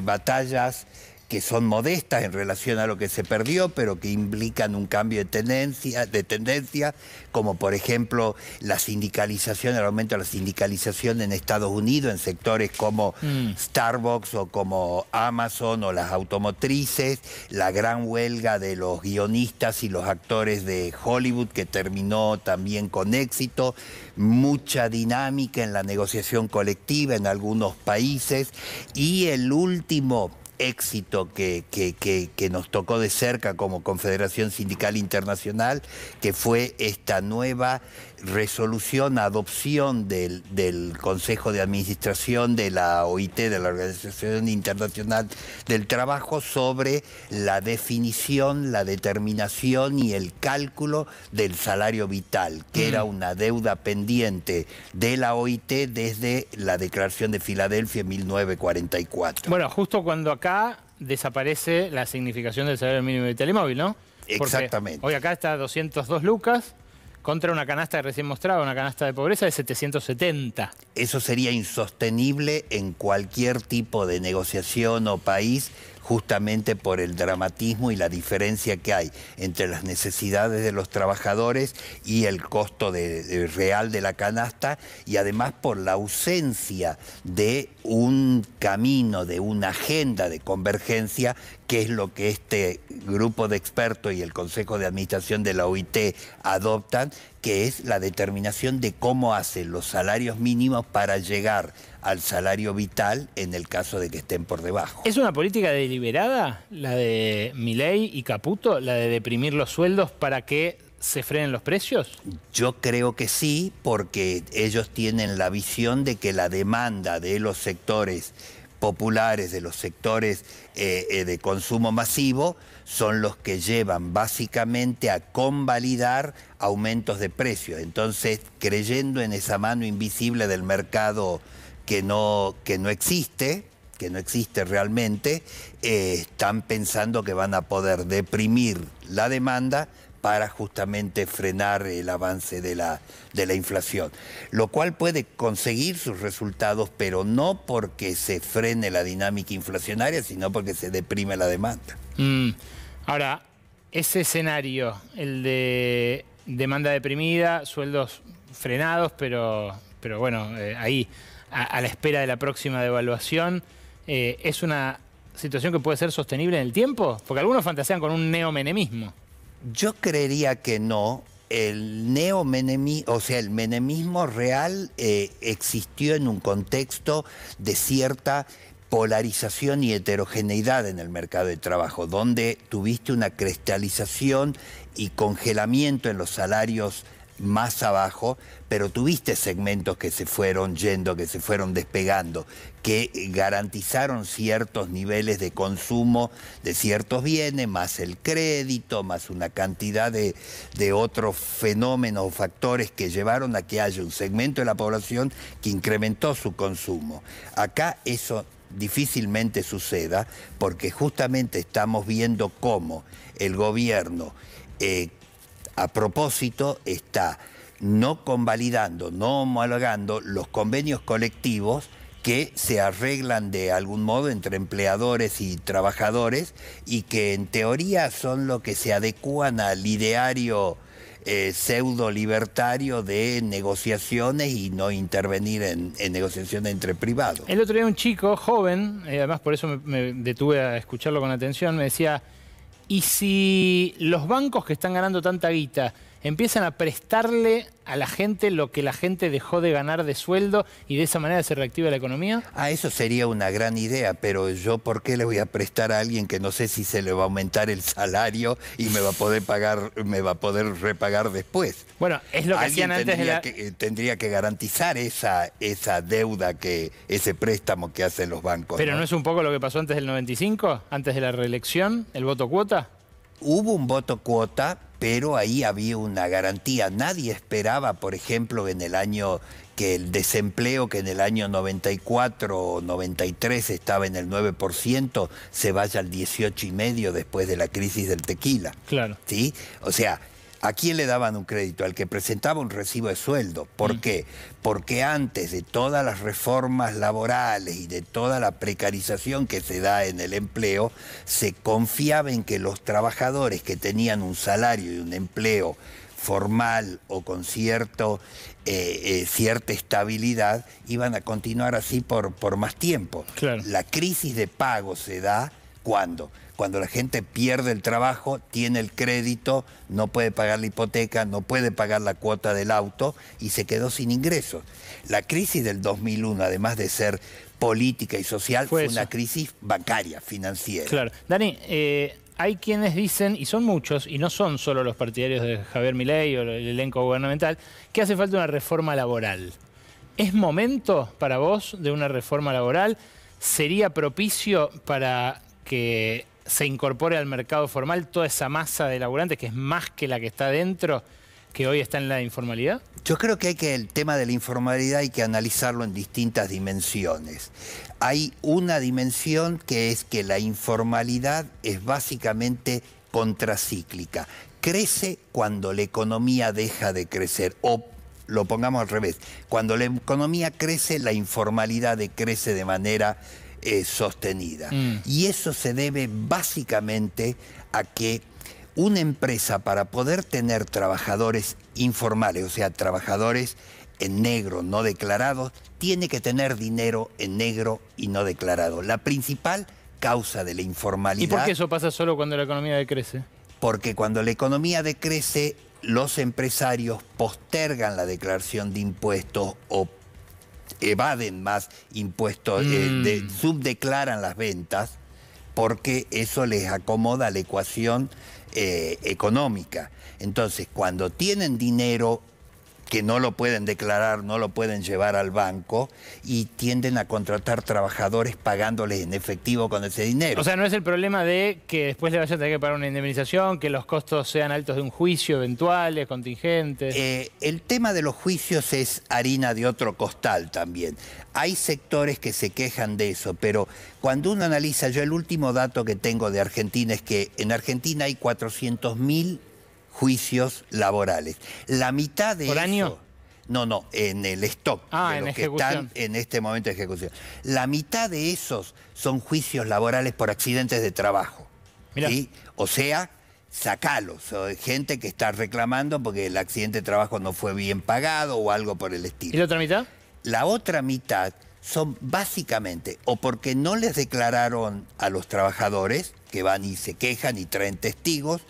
batallas que son modestas en relación a lo que se perdió, pero que implican un cambio de tendencia, como por ejemplo la sindicalización, el aumento de la sindicalización en Estados Unidos, en sectores como Starbucks o como Amazon o las automotrices, la gran huelga de los guionistas y los actores de Hollywood que terminó también con éxito, mucha dinámica en la negociación colectiva en algunos países y el último éxito que nos tocó de cerca como Confederación Sindical Internacional, que fue esta nueva resolución, adopción del Consejo de Administración de la OIT, de la Organización Internacional del Trabajo, sobre la definición, la determinación y el cálculo del salario vital, que era una deuda pendiente de la OIT desde la Declaración de Filadelfia en 1944. Bueno, justo cuando acá desaparece la significación del salario mínimo vital y móvil, ¿no? Porque exactamente. hoy acá está 202 lucas contra una canasta que recién mostraba, una canasta de pobreza de 770. Eso sería insostenible en cualquier tipo de negociación o país, justamente por el dramatismo y la diferencia que hay entre las necesidades de los trabajadores y el costo real de la canasta, y además por la ausencia de un camino, de una agenda de convergencia, que es lo que este grupo de expertos y el Consejo de Administración de la OIT adoptan, que es la determinación de cómo hacen los salarios mínimos para llegar al salario vital en el caso de que estén por debajo. ¿Es una política deliberada la de Milei y Caputo, la de deprimir los sueldos para que se frenen los precios? Yo creo que sí, porque ellos tienen la visión de que la demanda de los sectores populares, de los sectores de consumo masivo, son los que llevan básicamente a convalidar aumentos de precios. Entonces, creyendo en esa mano invisible del mercado que no existe realmente, están pensando que van a poder deprimir la demanda para justamente frenar el avance de la inflación. Lo cual puede conseguir sus resultados, pero no porque se frene la dinámica inflacionaria, sino porque se deprime la demanda. Ahora, ese escenario, el de demanda deprimida, sueldos frenados, pero bueno, ahí a la espera de la próxima devaluación, ¿es una situación que puede ser sostenible en el tiempo? Porque algunos fantasean con un neomenemismo. Yo creería que no. El neomenemismo, o sea, el menemismo real existió en un contexto de cierta polarización y heterogeneidad en el mercado de trabajo, donde tuviste una cristalización y congelamiento en los salarios más abajo, pero tuviste segmentos que se fueron yendo, que se fueron despegando, que garantizaron ciertos niveles de consumo de ciertos bienes, más el crédito, más una cantidad de otros fenómenos o factores que llevaron a que haya un segmento de la población que incrementó su consumo. Acá eso difícilmente suceda, porque justamente estamos viendo cómo el gobierno a propósito está no convalidando, no homologando los convenios colectivos que se arreglan de algún modo entre empleadores y trabajadores, y que en teoría son lo que se adecúan al ideario pseudo libertario de negociaciones y no intervenir en negociaciones entre privados. El otro día un chico joven, además por eso me detuve a escucharlo con atención, me decía: ¿y si los bancos que están ganando tanta guita empiezan a prestarle a la gente lo que la gente dejó de ganar de sueldo y de esa manera se reactiva la economía? Eso sería una gran idea, pero yo ¿por qué le voy a prestar a alguien que no sé si se le va a aumentar el salario y me va a poder pagar, me va a poder repagar después? Bueno, es lo que hacían antes de la... Tendría que garantizar esa deuda, ese préstamo que hacen los bancos. ¿Pero no es un poco lo que pasó antes del 95, antes de la reelección, el voto cuota? Hubo un voto cuota, pero ahí había una garantía. Nadie esperaba, por ejemplo, en el año que el desempleo, que en el año 94 o 93 estaba en el 9%, se vaya al 18,5% después de la crisis del tequila. Claro. ¿Sí? O sea, ¿a quién le daban un crédito? Al que presentaba un recibo de sueldo. ¿Por qué? Porque antes de todas las reformas laborales y de toda la precarización que se da en el empleo, se confiaba en que los trabajadores que tenían un salario y un empleo formal o con cierta estabilidad iban a continuar así por más tiempo. Claro. La crisis de pago se da ¿cuándo? Cuando la gente pierde el trabajo, tiene el crédito, no puede pagar la hipoteca, no puede pagar la cuota del auto y se quedó sin ingresos. La crisis del 2001, además de ser política y social, fue una crisis bancaria, financiera. Claro. Dani, hay quienes dicen, y son muchos, y no son solo los partidarios de Javier Milei o el elenco gubernamental, que hace falta una reforma laboral. ¿Es momento para vos de una reforma laboral? ¿Sería propicio para que se incorpore al mercado formal toda esa masa de laburantes, que es más que la que está dentro, que hoy está en la informalidad? Yo creo que el tema de la informalidad hay que analizarlo en distintas dimensiones. Hay una dimensión que es que la informalidad es básicamente contracíclica. Crece cuando la economía deja de crecer, o lo pongamos al revés, cuando la economía crece, la informalidad decrece de manera sostenida. Y eso se debe básicamente a que una empresa, para poder tener trabajadores informales, o sea, trabajadores en negro no declarados, tiene que tener dinero en negro y no declarado. La principal causa de la informalidad... ¿Y por qué eso pasa solo cuando la economía decrece? Porque cuando la economía decrece, los empresarios postergan la declaración de impuestos o evaden más impuestos, subdeclaran las ventas, porque eso les acomoda la ecuación económica. Entonces, cuando tienen dinero que no lo pueden declarar, no lo pueden llevar al banco, y tienden a contratar trabajadores pagándoles en efectivo con ese dinero. O sea, no es el problema de que después le vayan a tener que pagar una indemnización, que los costos sean altos de un juicio, eventuales, contingentes. El tema de los juicios es harina de otro costal también. Hay sectores que se quejan de eso, pero cuando uno analiza, yo el último dato que tengo de Argentina es que en Argentina hay 400.000 juicios laborales. La mitad de ¿Por eso, año? No, en el stock de en los que ejecución. están en este momento de ejecución. La mitad de esos son juicios laborales por accidentes de trabajo. Mirá. ¿Sí? O sea, sacalos. O gente que está reclamando porque el accidente de trabajo no fue bien pagado o algo por el estilo. ¿Y la otra mitad? La otra mitad son básicamente o porque no les declararon a los trabajadores, que van y se quejan y traen testigos,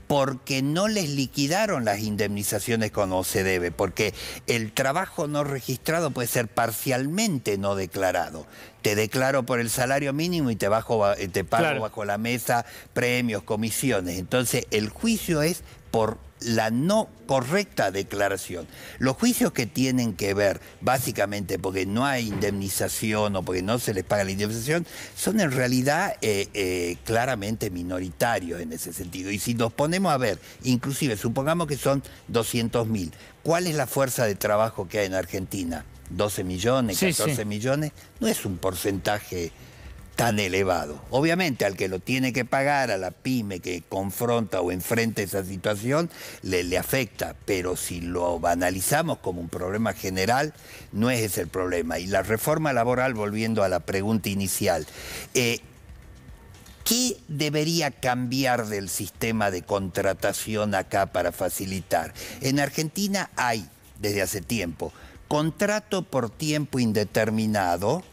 porque no les liquidaron las indemnizaciones como se debe, porque el trabajo no registrado puede ser parcialmente no declarado. Te declaro por el salario mínimo y te pago bajo la mesa premios, comisiones. Entonces el juicio es por la no correcta declaración. Los juicios que tienen que ver, básicamente porque no hay indemnización o porque no se les paga la indemnización, son en realidad claramente minoritarios en ese sentido. Y si nos ponemos a ver, inclusive supongamos que son 200.000, ¿cuál es la fuerza de trabajo que hay en Argentina? 12 millones, 14 millones, no es un porcentaje tan elevado. Obviamente al que lo tiene que pagar, a la pyme que confronta o enfrenta esa situación, le afecta, pero si lo analizamos como un problema general, no es ese el problema. Y la reforma laboral, volviendo a la pregunta inicial, ¿qué debería cambiar del sistema de contratación acá para facilitar? En Argentina hay, desde hace tiempo, contrato por tiempo indeterminado,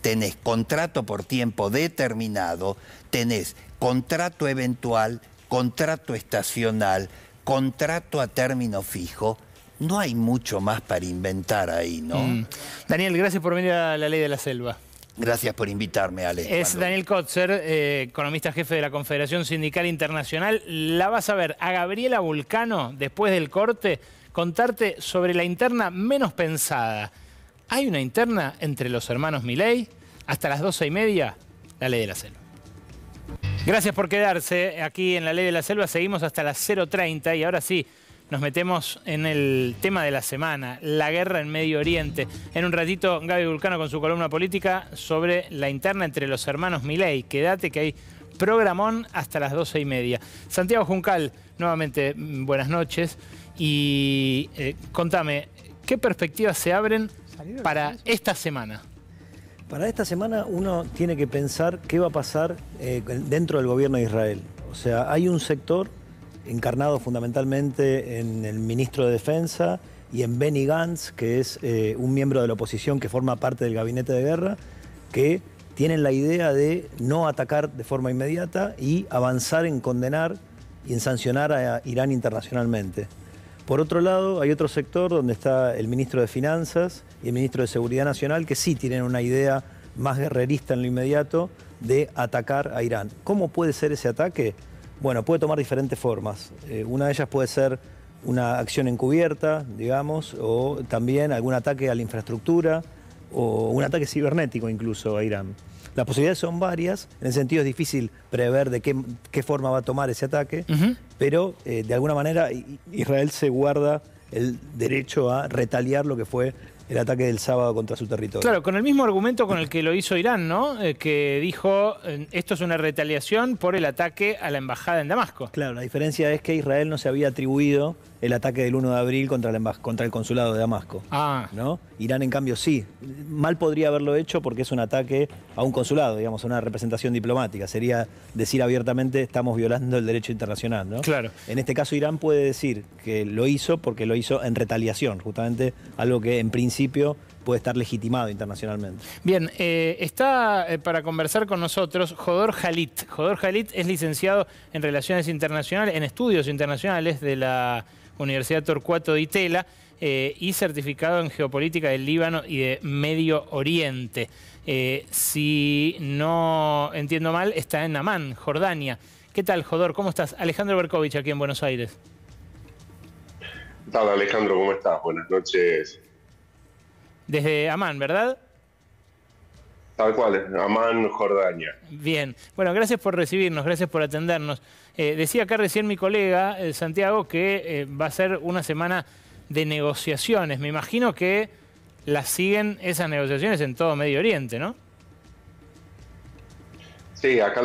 tenés contrato por tiempo determinado, tenés contrato eventual, contrato estacional, contrato a término fijo. No hay mucho más para inventar ahí, ¿no? Daniel, gracias por venir a La Ley de la Selva. Gracias por invitarme, Ale. Es Daniel Kotzer, economista jefe de la Confederación Sindical Internacional. La vas a ver a Gabriela Vulcano, después del corte, contarte sobre la interna menos pensada. Hay una interna entre los hermanos Milei. Hasta las 12:30, La Ley de la Selva. Gracias por quedarse aquí en La Ley de la Selva. Seguimos hasta las 0:30 y ahora sí, nos metemos en el tema de la semana, la guerra en Medio Oriente. En un ratito, Gaby Vulcano con su columna política sobre la interna entre los hermanos Milei. Quédate que hay programón hasta las 12:30. Santiago Juncal, nuevamente, buenas noches. Y contame, ¿qué perspectivas se abren para esta semana? Para esta semana uno tiene que pensar qué va a pasar dentro del gobierno de Israel. O sea, hay un sector encarnado fundamentalmente en el ministro de Defensa y en Benny Gantz, que es un miembro de la oposición que forma parte del gabinete de guerra, que tienen la idea de no atacar de forma inmediata y avanzar en condenar y en sancionar a Irán internacionalmente. Por otro lado, hay otro sector donde está el ministro de Finanzas y el ministro de Seguridad Nacional que sí tienen una idea más guerrerista en lo inmediato de atacar a Irán. ¿Cómo puede ser ese ataque? Bueno, puede tomar diferentes formas. Una de ellas puede ser una acción encubierta, digamos, o también algún ataque a la infraestructura, o un ataque cibernético incluso a Irán. Las posibilidades son varias, en ese sentido es difícil prever de qué forma va a tomar ese ataque, pero de alguna manera Israel se guarda el derecho a retaliar lo que fue el ataque del sábado contra su territorio. Claro, con el mismo argumento con el que lo hizo Irán, ¿no? Que dijo, esto es una retaliación por el ataque a la embajada en Damasco. Claro, la diferencia es que Israel no se había atribuido el ataque del 1 de abril contra el consulado de Damasco. ¿No? Irán, en cambio, sí. Mal podría haberlo hecho porque es un ataque a un consulado, digamos, a una representación diplomática. Sería decir abiertamente, estamos violando el derecho internacional, ¿no? Claro. En este caso, Irán puede decir que lo hizo porque lo hizo en retaliación, justamente algo que en principio puede estar legitimado internacionalmente. Bien, está para conversar con nosotros Hodor Halit. Hodor Halit es licenciado en Relaciones Internacionales, en Estudios Internacionales de la Universidad Torcuato Di Tella y certificado en Geopolítica del Líbano y de Medio Oriente. Si no entiendo mal, está en Amán, Jordania. ¿Qué tal, Hodor? ¿Cómo estás? Alejandro Berkovich, aquí en Buenos Aires. ¿Qué tal, Alejandro? ¿Cómo estás? Buenas noches. Desde Amán, ¿verdad? Tal cual, Amán, Jordania. Bien. Bueno, gracias por recibirnos, gracias por atendernos. Decía acá recién mi colega, Santiago, que va a ser una semana de negociaciones. Me imagino que las siguen esas negociaciones en todo Medio Oriente, ¿no? Sí, acá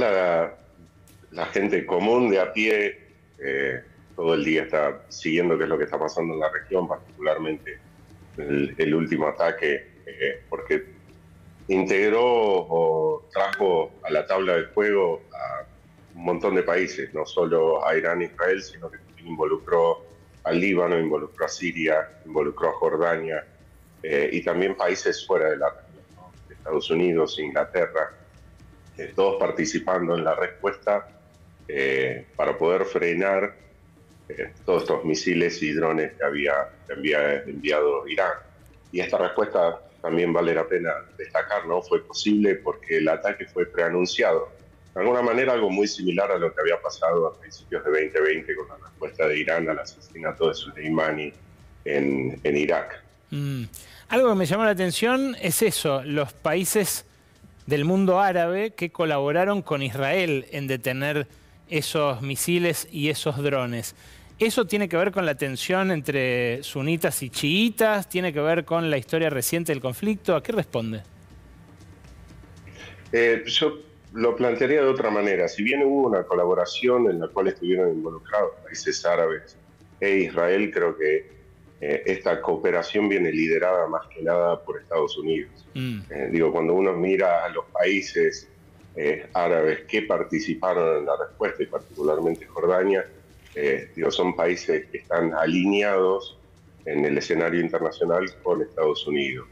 la gente común de a pie todo el día está siguiendo qué es lo que está pasando en la región, particularmente el último ataque, porque integró o trajo a la tabla de juego a un montón de países, no solo a Irán e Israel, sino que también involucró al Líbano, involucró a Siria, involucró a Jordania y también países fuera de la región, ¿no? Estados Unidos, Inglaterra, todos participando en la respuesta para poder frenar todos estos misiles y drones que había enviado Irán. Y esta respuesta también vale la pena destacar, ¿no? Fue posible porque el ataque fue preanunciado. De alguna manera algo muy similar a lo que había pasado a principios de 2020 con la respuesta de Irán al asesinato de Soleimani en Irak. Algo que me llamó la atención es eso, los países del mundo árabe que colaboraron con Israel en detener esos misiles y esos drones. ¿Eso tiene que ver con la tensión entre sunitas y chiitas? ¿Tiene que ver con la historia reciente del conflicto? ¿A qué responde? Yo lo plantearía de otra manera. Si bien hubo una colaboración en la cual estuvieron involucrados países árabes e Israel, creo que esta cooperación viene liderada más que nada por Estados Unidos. Cuando uno mira a los países árabes que participaron en la respuesta, y particularmente Jordania, son países que están alineados en el escenario internacional con Estados Unidos.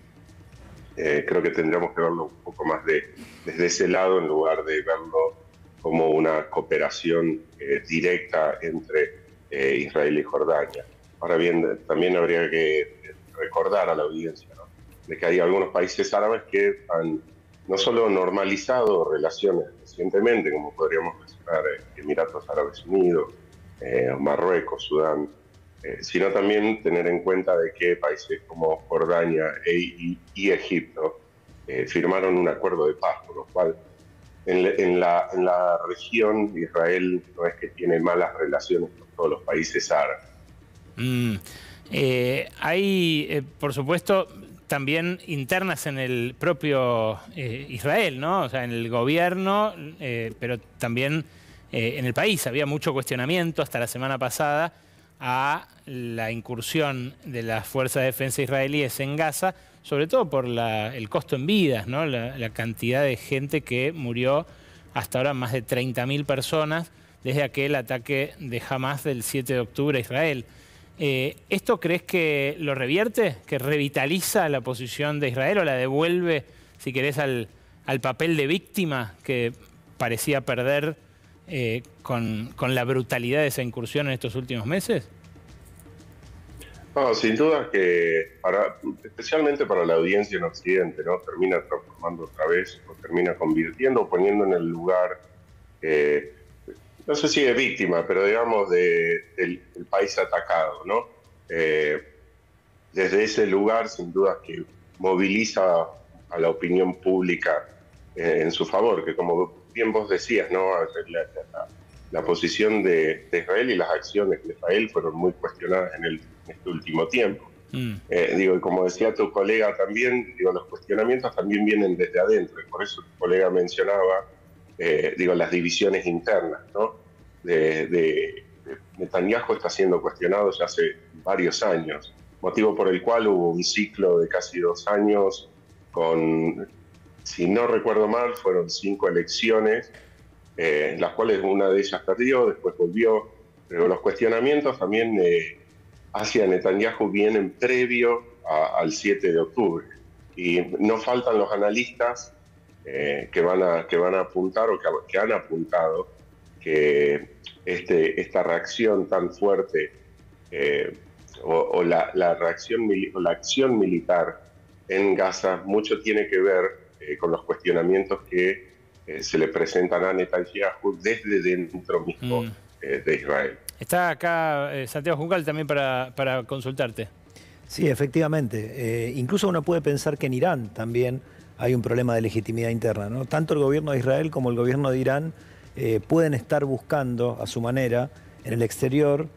Creo que tendríamos que verlo un poco más desde ese lado en lugar de verlo como una cooperación directa entre Israel y Jordania. Ahora bien, también habría que recordar a la audiencia, ¿no?, de que hay algunos países árabes que han no solo normalizado relaciones recientemente, como podríamos mencionar Emiratos Árabes Unidos, Marruecos, Sudán, sino también tener en cuenta de que países como Jordania y Egipto firmaron un acuerdo de paz, por lo cual en la región Israel no es que tiene malas relaciones con todos los países árabes. Hay, por supuesto, también internas en el propio Israel, ¿no? O sea, en el gobierno, pero también en el país. Había mucho cuestionamiento hasta la semana pasada a la incursión de las fuerzas de defensa israelíes en Gaza, sobre todo por el costo en vidas, ¿no? La cantidad de gente que murió, hasta ahora más de 30.000 personas, desde aquel ataque de Hamas del 7 de octubre a Israel. ¿Esto crees que lo revierte? ¿Que revitaliza la posición de Israel o la devuelve, si querés, al papel de víctima que parecía perder con la brutalidad de esa incursión en estos últimos meses? No, sin duda que especialmente para la audiencia en Occidente, ¿no? Termina transformando otra vez, o termina convirtiendo, o poniendo en el lugar, no sé si de víctima, pero digamos del país atacado, ¿no? Desde ese lugar, sin duda que moviliza a la opinión pública en su favor, que como bien vos decías, ¿no? La posición de Israel y las acciones de Israel fueron muy cuestionadas en este último tiempo. Digo, y como decía tu colega también, digo, los cuestionamientos también vienen desde adentro, y por eso tu colega mencionaba, digo, las divisiones internas, ¿no? Netanyahu está siendo cuestionado ya hace varios años, motivo por el cual hubo un ciclo de casi 2 años con, si no recuerdo mal, fueron 5 elecciones, las cuales una de ellas perdió, después volvió, pero los cuestionamientos también hacia Netanyahu vienen previo al 7 de octubre. Y no faltan los analistas que van a apuntar o que han apuntado que esta reacción tan fuerte o la reacción o la acción militar en Gaza mucho tiene que ver con los cuestionamientos que se le presentan a Netanyahu desde dentro mismo de Israel. Está acá Santiago Juncal también para consultarte. Sí, efectivamente. Incluso uno puede pensar que en Irán también hay un problema de legitimidad interna, ¿no? Tanto el gobierno de Israel como el gobierno de Irán pueden estar buscando a su manera en el exterior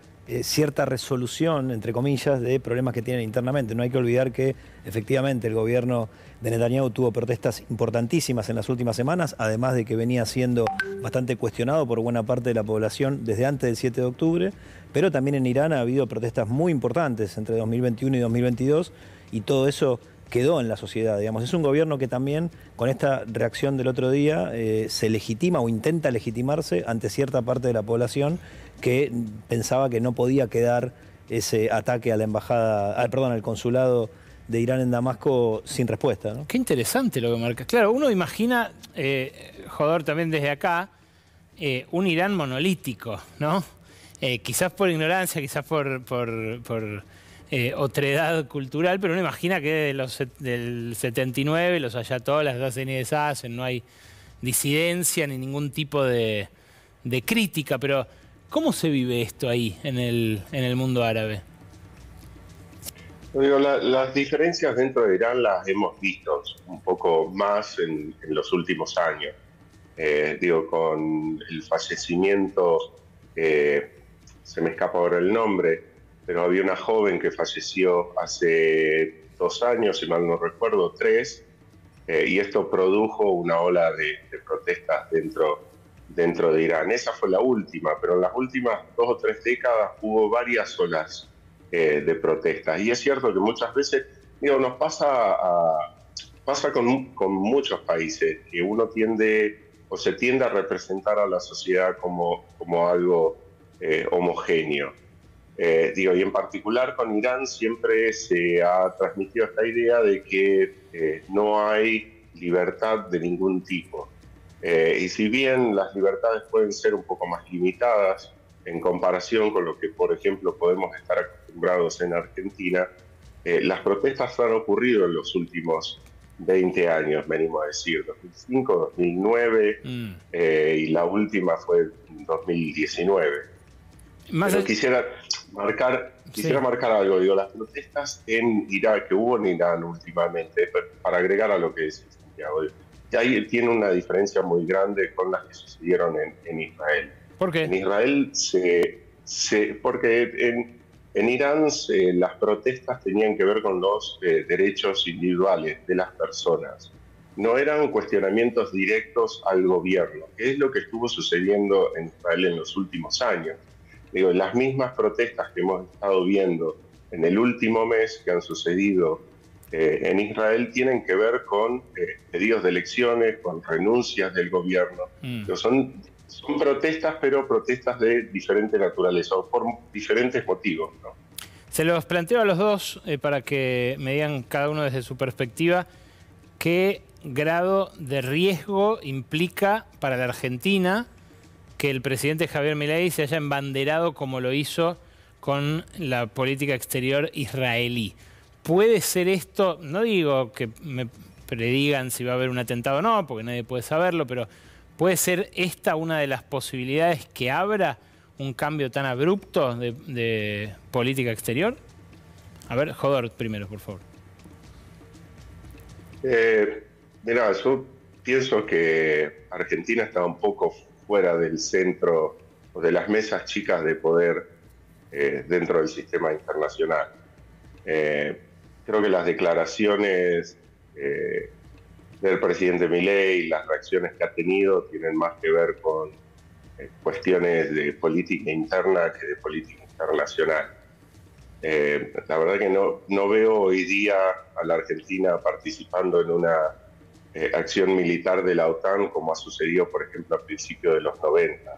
cierta resolución, entre comillas, de problemas que tienen internamente. No hay que olvidar que efectivamente el gobierno de Netanyahu tuvo protestas importantísimas en las últimas semanas, además de que venía siendo bastante cuestionado por buena parte de la población desde antes del 7 de octubre, pero también en Irán ha habido protestas muy importantes entre 2021 y 2022 y todo eso quedó en la sociedad, digamos. Es un gobierno que también, con esta reacción del otro día, se legitima o intenta legitimarse ante cierta parte de la población que pensaba que no podía quedar ese ataque a la embajada, al consulado de Irán en Damasco sin respuesta, ¿no? Qué interesante lo que marcas. Claro, uno imagina, Jodor, también desde acá, un Irán monolítico, ¿no? Quizás por ignorancia, quizás por otredad cultural, pero uno imagina que del 79 los ayatolás hacen y deshacen, no hay disidencia ni ningún tipo de crítica, pero ¿cómo se vive esto ahí en el mundo árabe? Digo, las diferencias dentro de Irán las hemos visto un poco más en los últimos años. Digo, con el fallecimiento, se me escapa ahora el nombre, pero había una joven que falleció hace 2 años, si mal no recuerdo, 3, y esto produjo una ola de protestas dentro de Irán. Esa fue la última, pero en las últimas 2 o 3 décadas hubo varias olas de protestas. Y es cierto que muchas veces, digo, nos pasa con muchos países, que uno se tiende a representar a la sociedad como algo homogéneo. Digo, y en particular con Irán siempre se ha transmitido esta idea de que no hay libertad de ningún tipo. Y si bien las libertades pueden ser un poco más limitadas en comparación con lo que, por ejemplo, podemos estar acostumbrados en Argentina, las protestas han ocurrido en los últimos 20 años, venimos a decir, 2005, 2009, y la última fue en 2019. Pero quisiera marcar algo, digo, las protestas en Irán, que hubo en Irán últimamente, para agregar a lo que decía Santiago, que ahí tiene una diferencia muy grande con las que sucedieron en Israel. ¿Por qué? En Israel porque en Irán las protestas tenían que ver con los derechos individuales de las personas. No eran cuestionamientos directos al gobierno, que es lo que estuvo sucediendo en Israel en los últimos años. Digo, las mismas protestas que hemos estado viendo en el último mes que han sucedido en Israel tienen que ver con pedidos de elecciones, con renuncias del gobierno. Son protestas, pero protestas de diferente naturaleza o por diferentes motivos, ¿no? Se los planteo a los dos para que me digan cada uno desde su perspectiva qué grado de riesgo implica para la Argentina que el presidente Javier Milei se haya embanderado como lo hizo con la política exterior israelí. ¿Puede ser esto, no digo que me predigan si va a haber un atentado o no, porque nadie puede saberlo, pero ¿puede ser esta una de las posibilidades que abra un cambio tan abrupto de política exterior? A ver, Jodor primero, por favor. Mirá, yo pienso que Argentina está un poco fuera del centro o de las mesas chicas de poder dentro del sistema internacional. Creo que las declaraciones del presidente Milei, las reacciones que ha tenido, tienen más que ver con cuestiones de política interna que de política internacional. La verdad que no veo hoy día a la Argentina participando en una acción militar de la OTAN como ha sucedido, por ejemplo, a principios de los 90,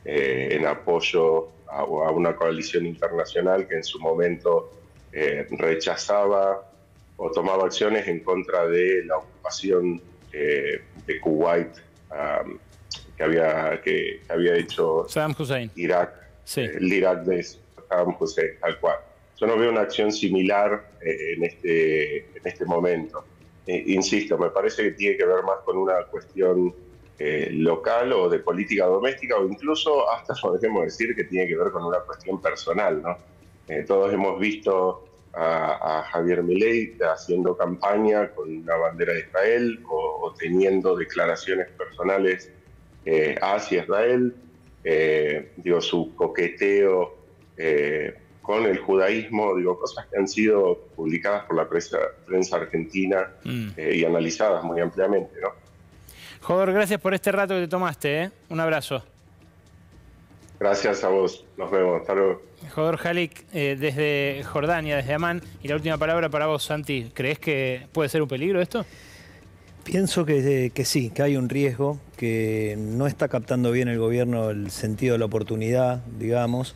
en apoyo a una coalición internacional que en su momento rechazaba o tomaba acciones en contra de la ocupación de Kuwait que había hecho Saddam Hussein. Irak, Sí. el Irak de Saddam Hussein, tal cual. Yo no veo una acción similar en este momento. Insisto, me parece que tiene que ver más con una cuestión local o de política doméstica, o incluso hasta podemos decir que tiene que ver con una cuestión personal, ¿no? Todos hemos visto a Javier Milei haciendo campaña con una bandera de Israel o teniendo declaraciones personales hacia Israel, su coqueteo con el judaísmo, cosas que han sido publicadas por la prensa argentina y analizadas muy ampliamente, ¿no? Jodor, gracias por este rato que te tomaste, ¿eh? Un abrazo. Gracias a vos. Nos vemos. Hasta luego. Jodor Halik, desde Jordania, desde Amán. Y la última palabra para vos, Santi. ¿Crees que puede ser un peligro esto? Pienso que sí, que hay un riesgo, que no está captando bien el gobierno el sentido de la oportunidad, digamos.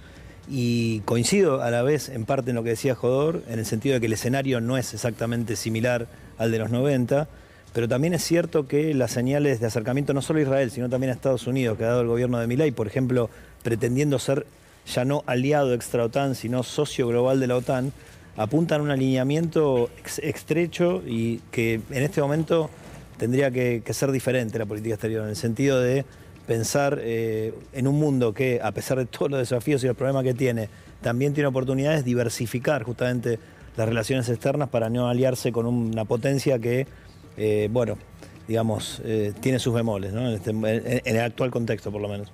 Y coincido a la vez en parte en lo que decía Jodor, en el sentido de que el escenario no es exactamente similar al de los 90, pero también es cierto que las señales de acercamiento no solo a Israel, sino también a Estados Unidos, que ha dado el gobierno de Milei, por ejemplo, pretendiendo ser ya no aliado extra-OTAN, sino socio global de la OTAN, apuntan a un alineamiento estrecho y que en este momento tendría que ser diferente la política exterior, en el sentido de pensar en un mundo que, a pesar de todos los desafíos y los problemas que tiene, también tiene oportunidades, diversificar justamente las relaciones externas para no aliarse con una potencia que, tiene sus bemoles, ¿no? En el actual contexto, por lo menos.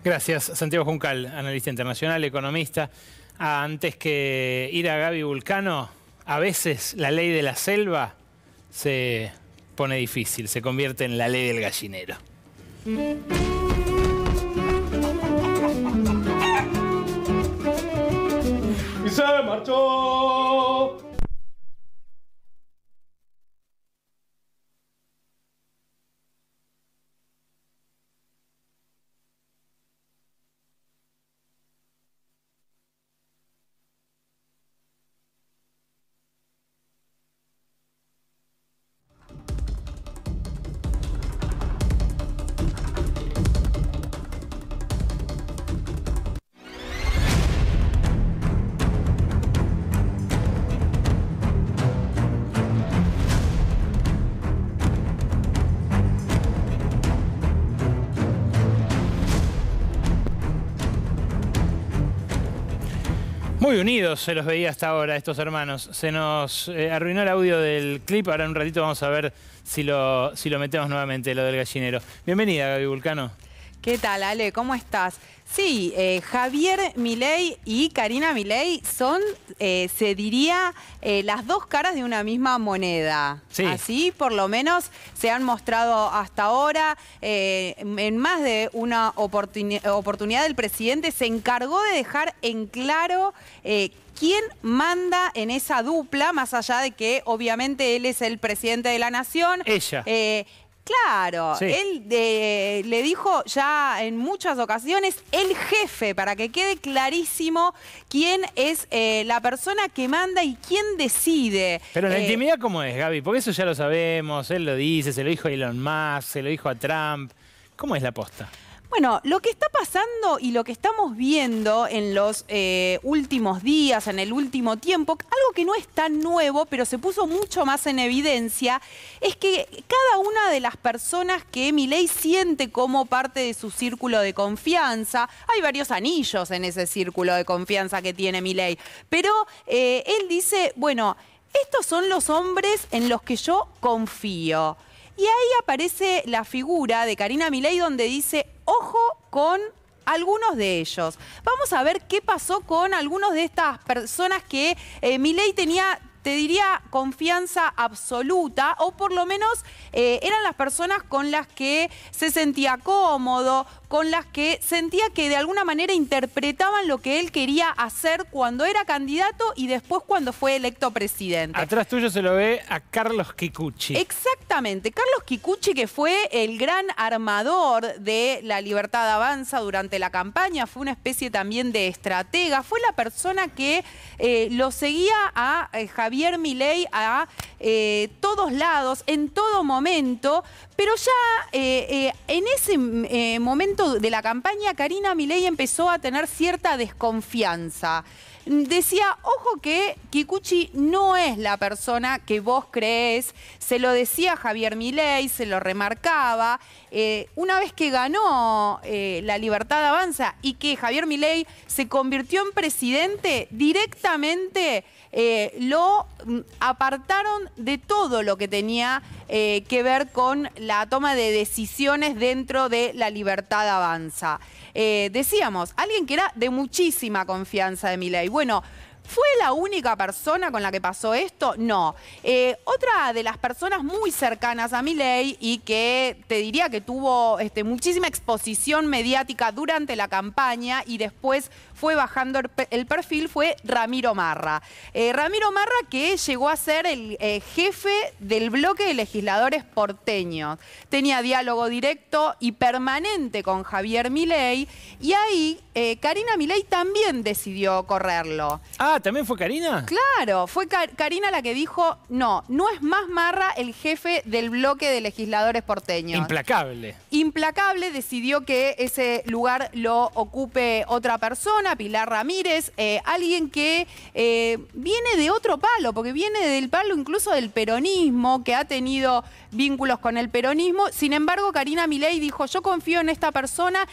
Gracias, Santiago Juncal, analista internacional, economista. Antes que ir a Gaby Vulcano, a veces la ley de la selva se pone difícil, se convierte en la ley del gallinero. Y se marchó. Muy unidos se los veía hasta ahora estos hermanos. Se nos arruinó el audio del clip. Ahora en un ratito vamos a ver si lo metemos nuevamente, lo del gallinero. Bienvenida, Gaby Vulcano. ¿Qué tal, Ale? ¿Cómo estás? Sí, Javier Milei y Karina Milei son, se diría, las dos caras de una misma moneda. Sí. Así, por lo menos, se han mostrado hasta ahora. En más de una oportunidad, el presidente se encargó de dejar en claro quién manda en esa dupla, más allá de que, obviamente, él es el presidente de la nación. Ella. Claro, sí. Él le dijo ya en muchas ocasiones el jefe, para que quede clarísimo quién es la persona que manda y quién decide. Pero en la intimidad, ¿cómo es, Gaby? Porque eso ya lo sabemos, él lo dice, se lo dijo a Elon Musk, se lo dijo a Trump. ¿Cómo es la posta? Bueno, lo que está pasando y lo que estamos viendo en los últimos días, en el último tiempo, algo que no es tan nuevo, pero se puso mucho más en evidencia, es que cada una de las personas que Milei siente como parte de su círculo de confianza, hay varios anillos en ese círculo de confianza que tiene Milei, pero él dice, bueno, estos son los hombres en los que yo confío. Y ahí aparece la figura de Karina Milei donde dice, ojo con algunos de ellos. Vamos a ver qué pasó con algunos de estas personas que Milei tenía, te diría, confianza absoluta, o por lo menos eran las personas con las que se sentía cómodo, con las que sentía que de alguna manera interpretaban lo que él quería hacer cuando era candidato y después cuando fue electo presidente. Atrás tuyo se lo ve a Carlos Kikuchi. Exactamente. Carlos Kikuchi, que fue el gran armador de La Libertad Avanza durante la campaña, fue una especie también de estratega, fue la persona que lo seguía a Javier Milei a todos lados, en todo momento, pero ya en ese momento de la campaña, Karina Milei empezó a tener cierta desconfianza. Decía, ojo que Kikuchi no es la persona que vos creés, se lo decía Javier Milei, se lo remarcaba. Una vez que ganó La Libertad Avanza y que Javier Milei se convirtió en presidente, directamente lo apartaron de todo lo que tenía que ver con la toma de decisiones dentro de La Libertad Avanza. Decíamos, alguien que era de muchísima confianza de Milei. Bueno, ¿fue la única persona con la que pasó esto? No. Otra de las personas muy cercanas a Milei y que te diría que tuvo muchísima exposición mediática durante la campaña y después fue bajando el perfil fue Ramiro Marra. Ramiro Marra, que llegó a ser el jefe del bloque de legisladores porteños. Tenía diálogo directo y permanente con Javier Milei y ahí Karina Milei también decidió correrlo. Ah, ¿también fue Karina? Claro, fue Karina la que dijo, no es más Marra el jefe del bloque de legisladores porteños. Implacable. Implacable, decidió que ese lugar lo ocupe otra persona, Pilar Ramírez, alguien que viene de otro palo, porque viene del palo incluso del peronismo, que ha tenido vínculos con el peronismo. Sin embargo, Karina Milei dijo, yo confío en esta persona.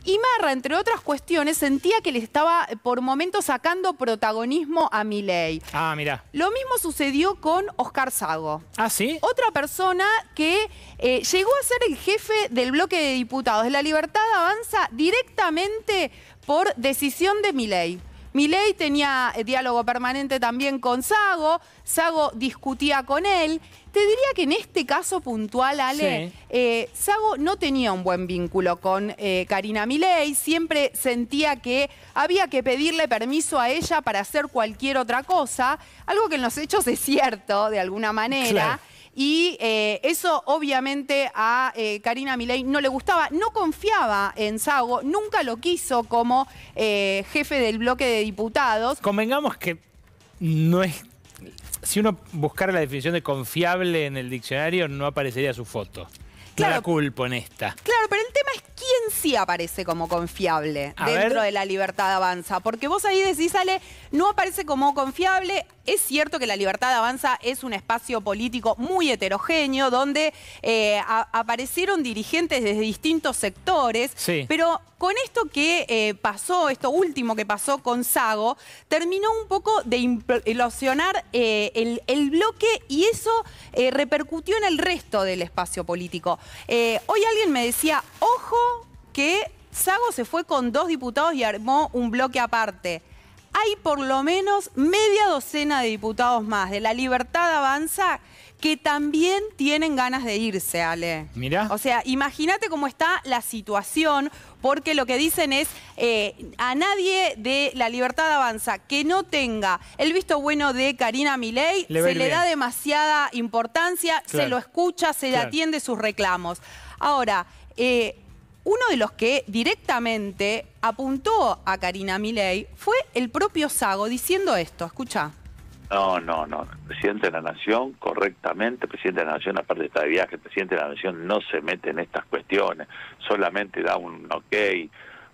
Y Marra, entre otras cuestiones, sentía que le estaba por momentos sacando protagonismo a Milei. Ah, mirá. Lo mismo sucedió con Oscar Sago. ¿Ah, sí? Otra persona que llegó a ser el jefe del bloque de diputados de La Libertad Avanza directamente por decisión de Milei. Milei tenía diálogo permanente también con Sago, Sago discutía con él. Te diría que en este caso puntual, Ale, sí. Sago no tenía un buen vínculo con Karina Milei, siempre sentía que había que pedirle permiso a ella para hacer cualquier otra cosa, algo que en los hechos es cierto, de alguna manera. Claro. Y eso obviamente a Karina Milei no le gustaba, no confiaba en Sago, nunca lo quiso como jefe del bloque de diputados. Convengamos que no es... Si uno buscara la definición de confiable en el diccionario, no aparecería su foto. Claro, no la culpo en esta. Claro, pero el tema es quién sí aparece como confiable dentro de La Libertad Avanza. Porque vos ahí decís, Ale, no aparece como confiable. Es cierto que La Libertad Avanza es un espacio político muy heterogéneo, donde aparecieron dirigentes desde distintos sectores. Sí. Pero con esto que pasó, esto último que pasó con Sago, terminó un poco de implosionar el bloque y eso repercutió en el resto del espacio político. Hoy alguien me decía, ojo que Sago se fue con 2 diputados y armó un bloque aparte. Hay por lo menos media docena de diputados más de La Libertad Avanza que también tienen ganas de irse, Ale. Mirá. O sea, imagínate cómo está la situación, porque lo que dicen es a nadie de La Libertad Avanza que no tenga el visto bueno de Karina Milei, se le da demasiada importancia, claro. Se lo escucha, se le atiende sus reclamos. Ahora, uno de los que directamente apuntó a Karina Milei fue el propio Sago diciendo esto, escuchá. No. El presidente de la Nación, correctamente, el presidente de la Nación, aparte está de viaje, el presidente de la Nación no se mete en estas cuestiones, solamente da un ok,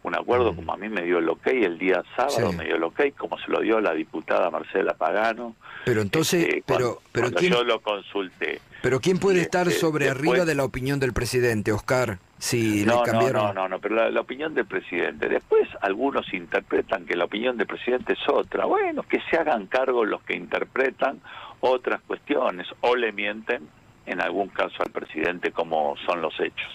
un acuerdo, como a mí me dio el ok el día sábado, me dio el ok, como se lo dio la diputada Marcela Pagano. Pero entonces, cuando ¿quién, yo lo consulté. pero ¿quién puede estar sobre arriba de la opinión del presidente, Oscar? Si le cambiaron. No, pero la opinión del presidente. Después algunos interpretan que la opinión del presidente es otra. Bueno, que se hagan cargo los que interpretan otras cuestiones o le mienten en algún caso al presidente como son los hechos.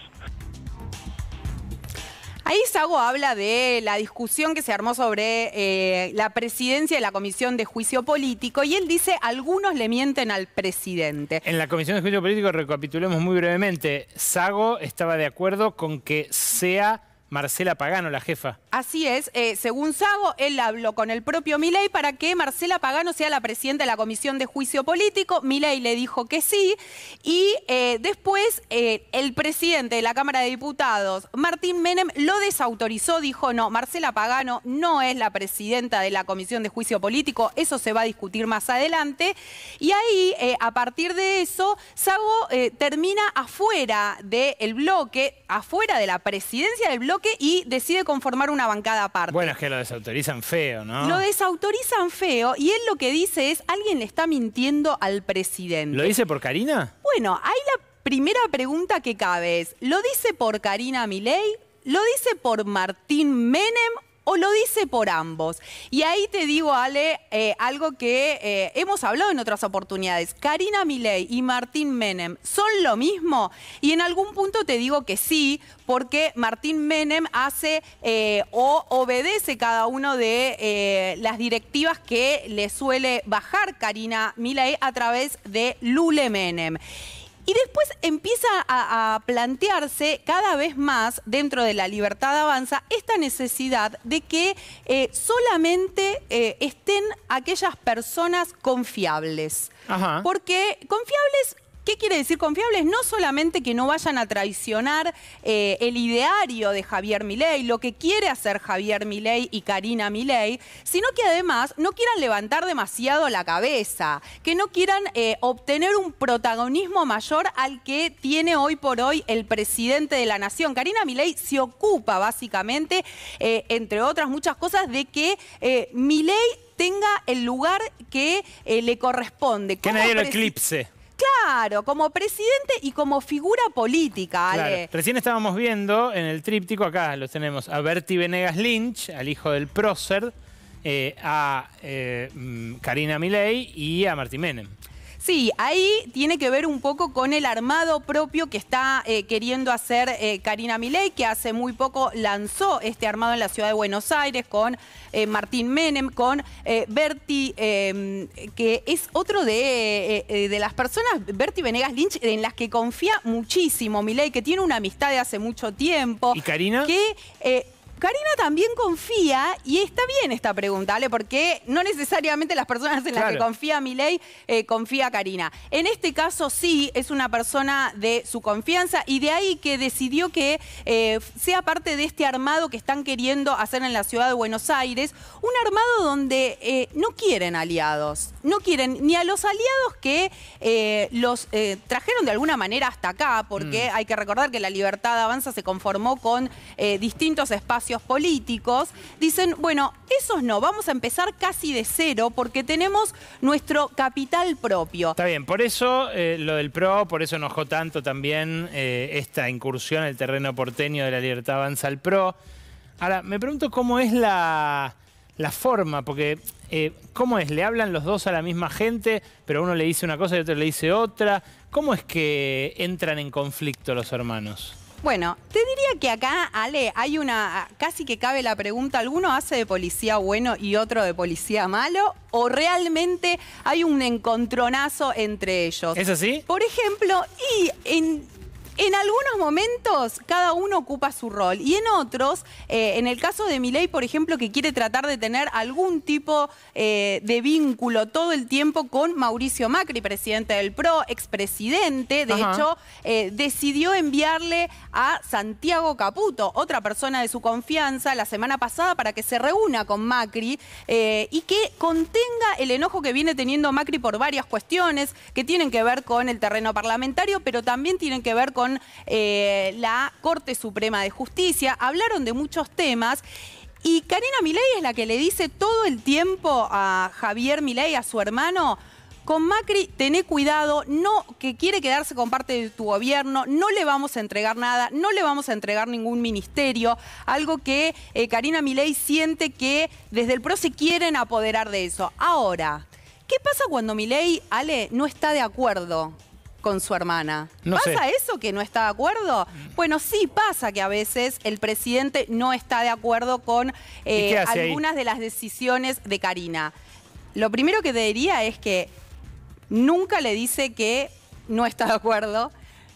Ahí Sago habla de la discusión que se armó sobre la presidencia de la Comisión de Juicio Político y él dice, algunos le mienten al presidente. En la Comisión de Juicio Político, recapitulemos muy brevemente, Sago estaba de acuerdo con que sea Marcela Pagano la jefa. Así es, según Sago, él habló con el propio Milei para que Marcela Pagano sea la presidenta de la Comisión de Juicio Político. Milei le dijo que sí y después el presidente de la Cámara de Diputados, Martín Menem, lo desautorizó, dijo no, Marcela Pagano no es la presidenta de la Comisión de Juicio Político, eso se va a discutir más adelante. Y ahí, a partir de eso, Sago termina afuera del bloque, afuera de la presidencia del bloque y decide conformar una bancada aparte. Bueno, es que lo desautorizan feo, ¿no? Lo desautorizan feo y él lo que dice es, alguien le está mintiendo al presidente. ¿Lo dice por Karina? Bueno, ahí la primera pregunta que cabe es, ¿lo dice por Karina Milei? ¿Lo dice por Martín Menem? ¿O lo dice por ambos? Y ahí te digo, Ale, algo que hemos hablado en otras oportunidades. Karina Milei y Martín Menem son lo mismo. Y en algún punto te digo que sí, porque Martín Menem hace o obedece cada uno de las directivas que le suele bajar Karina Milei a través de Lule Menem. Y después empieza a plantearse cada vez más dentro de la Libertad Avanza esta necesidad de que solamente estén aquellas personas confiables. Ajá. Porque confiables... ¿Qué quiere decir confiables? No solamente que no vayan a traicionar el ideario de Javier Milei, lo que quiere hacer Javier Milei y Karina Milei, sino que además no quieran levantar demasiado la cabeza, que no quieran obtener un protagonismo mayor al que tiene hoy por hoy el presidente de la Nación. Karina Milei se ocupa básicamente, entre otras muchas cosas, de que Milei tenga el lugar que le corresponde. Que nadie lo eclipse. Claro, como presidente y como figura política, Ale. Claro. Recién estábamos viendo en el tríptico, acá los tenemos, a Berti Venegas Lynch, al hijo del prócer, a Karina Milei y a Martín Menem. Sí, ahí tiene que ver un poco con el armado propio que está queriendo hacer Karina Milei, que hace muy poco lanzó este armado en la ciudad de Buenos Aires con Martín Menem, con Berti, que es otro de las personas, Berti Venegas Lynch, en las que confía muchísimo Milei, que tiene una amistad de hace mucho tiempo. ¿Y Karina? Que Karina también confía, y está bien esta pregunta, ¿vale? Porque no necesariamente las personas en las que confía Milei, confía Karina. En este caso sí, es una persona de su confianza y de ahí que decidió que sea parte de este armado que están queriendo hacer en la ciudad de Buenos Aires, un armado donde no quieren aliados, no quieren ni a los aliados que los trajeron de alguna manera hasta acá, porque hay que recordar que la Libertad Avanza se conformó con distintos espacios políticos. Dicen, bueno, esos no, vamos a empezar casi de cero porque tenemos nuestro capital propio. Está bien, por eso lo del PRO, por eso enojó tanto también esta incursión en el terreno porteño de la Libertad Avanza al PRO. Ahora, me pregunto cómo es la forma, porque ¿cómo es? ¿Le hablan los dos a la misma gente, pero uno le dice una cosa y otro le dice otra? ¿Cómo es que entran en conflicto los hermanos? Bueno, te diría que acá, Ale, hay una, casi que cabe la pregunta, ¿alguno hace de policía bueno y otro de policía malo? ¿O realmente hay un encontronazo entre ellos? ¿Es así? Por ejemplo, y En algunos momentos cada uno ocupa su rol y en otros, en el caso de Milei, por ejemplo, que quiere tratar de tener algún tipo de vínculo todo el tiempo con Mauricio Macri, presidente del PRO, expresidente, de hecho, decidió enviarle a Santiago Caputo, otra persona de su confianza, la semana pasada para que se reúna con Macri y que contenga el enojo que viene teniendo Macri por varias cuestiones que tienen que ver con el terreno parlamentario, pero también tienen que ver con la Corte Suprema de Justicia. Hablaron de muchos temas y Karina Milei es la que le dice todo el tiempo a Javier Milei, a su hermano: con Macri, tené cuidado, no, que quiere quedarse con parte de tu gobierno, no le vamos a entregar nada, no le vamos a entregar ningún ministerio, algo que Karina Milei siente que desde el PRO se quieren apoderar de eso. Ahora, ¿qué pasa cuando Milei, Ale, no está de acuerdo con su hermana? ¿Pasa eso, que no está de acuerdo? Bueno, sí pasa que a veces el presidente no está de acuerdo con algunas de las decisiones de Karina. Lo primero que te diría es que nunca le dice que no está de acuerdo,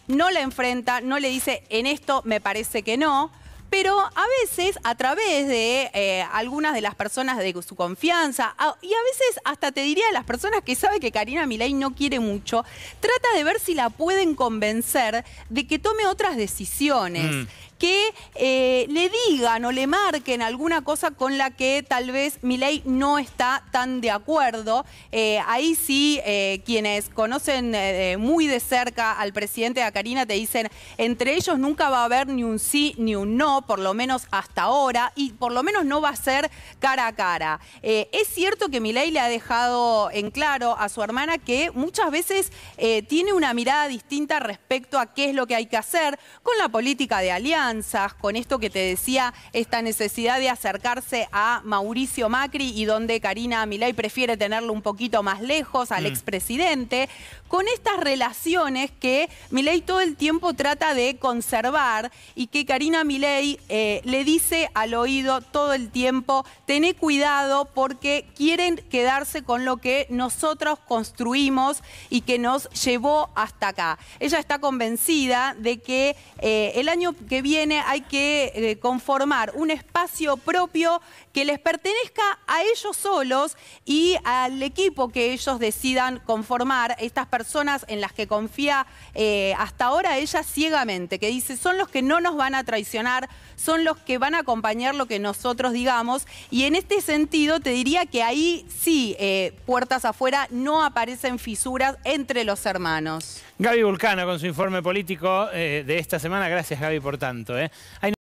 no la enfrenta, no le dice en esto me parece que no, pero a veces a través de algunas de las personas de su confianza y a veces hasta te diría de las personas que sabe que Karina Milei no quiere mucho, trata de ver si la pueden convencer de que tome otras decisiones. Que le digan o le marquen alguna cosa con la que tal vez Milei no está tan de acuerdo. Ahí sí, quienes conocen muy de cerca al presidente, a Karina, te dicen, entre ellos nunca va a haber ni un sí ni un no, por lo menos hasta ahora, y por lo menos no va a ser cara a cara. Es cierto que Milei le ha dejado en claro a su hermana que muchas veces tiene una mirada distinta respecto a qué es lo que hay que hacer con la política de alianza, con esto que te decía, esta necesidad de acercarse a Mauricio Macri y donde Karina Milei prefiere tenerlo un poquito más lejos al expresidente, con estas relaciones que Milei todo el tiempo trata de conservar y que Karina Milei le dice al oído todo el tiempo: tené cuidado porque quieren quedarse con lo que nosotros construimos y que nos llevó hasta acá. Ella está convencida de que el año que viene hay que conformar un espacio propio que les pertenezca a ellos solos y al equipo que ellos decidan conformar, estas personas en las que confía hasta ahora ella ciegamente, que dice son los que no nos van a traicionar, son los que van a acompañar lo que nosotros digamos, y en este sentido te diría que ahí sí, puertas afuera, no aparecen fisuras entre los hermanos. Gaby Vulcano con su informe político de esta semana. Gracias, Gaby, por tanto.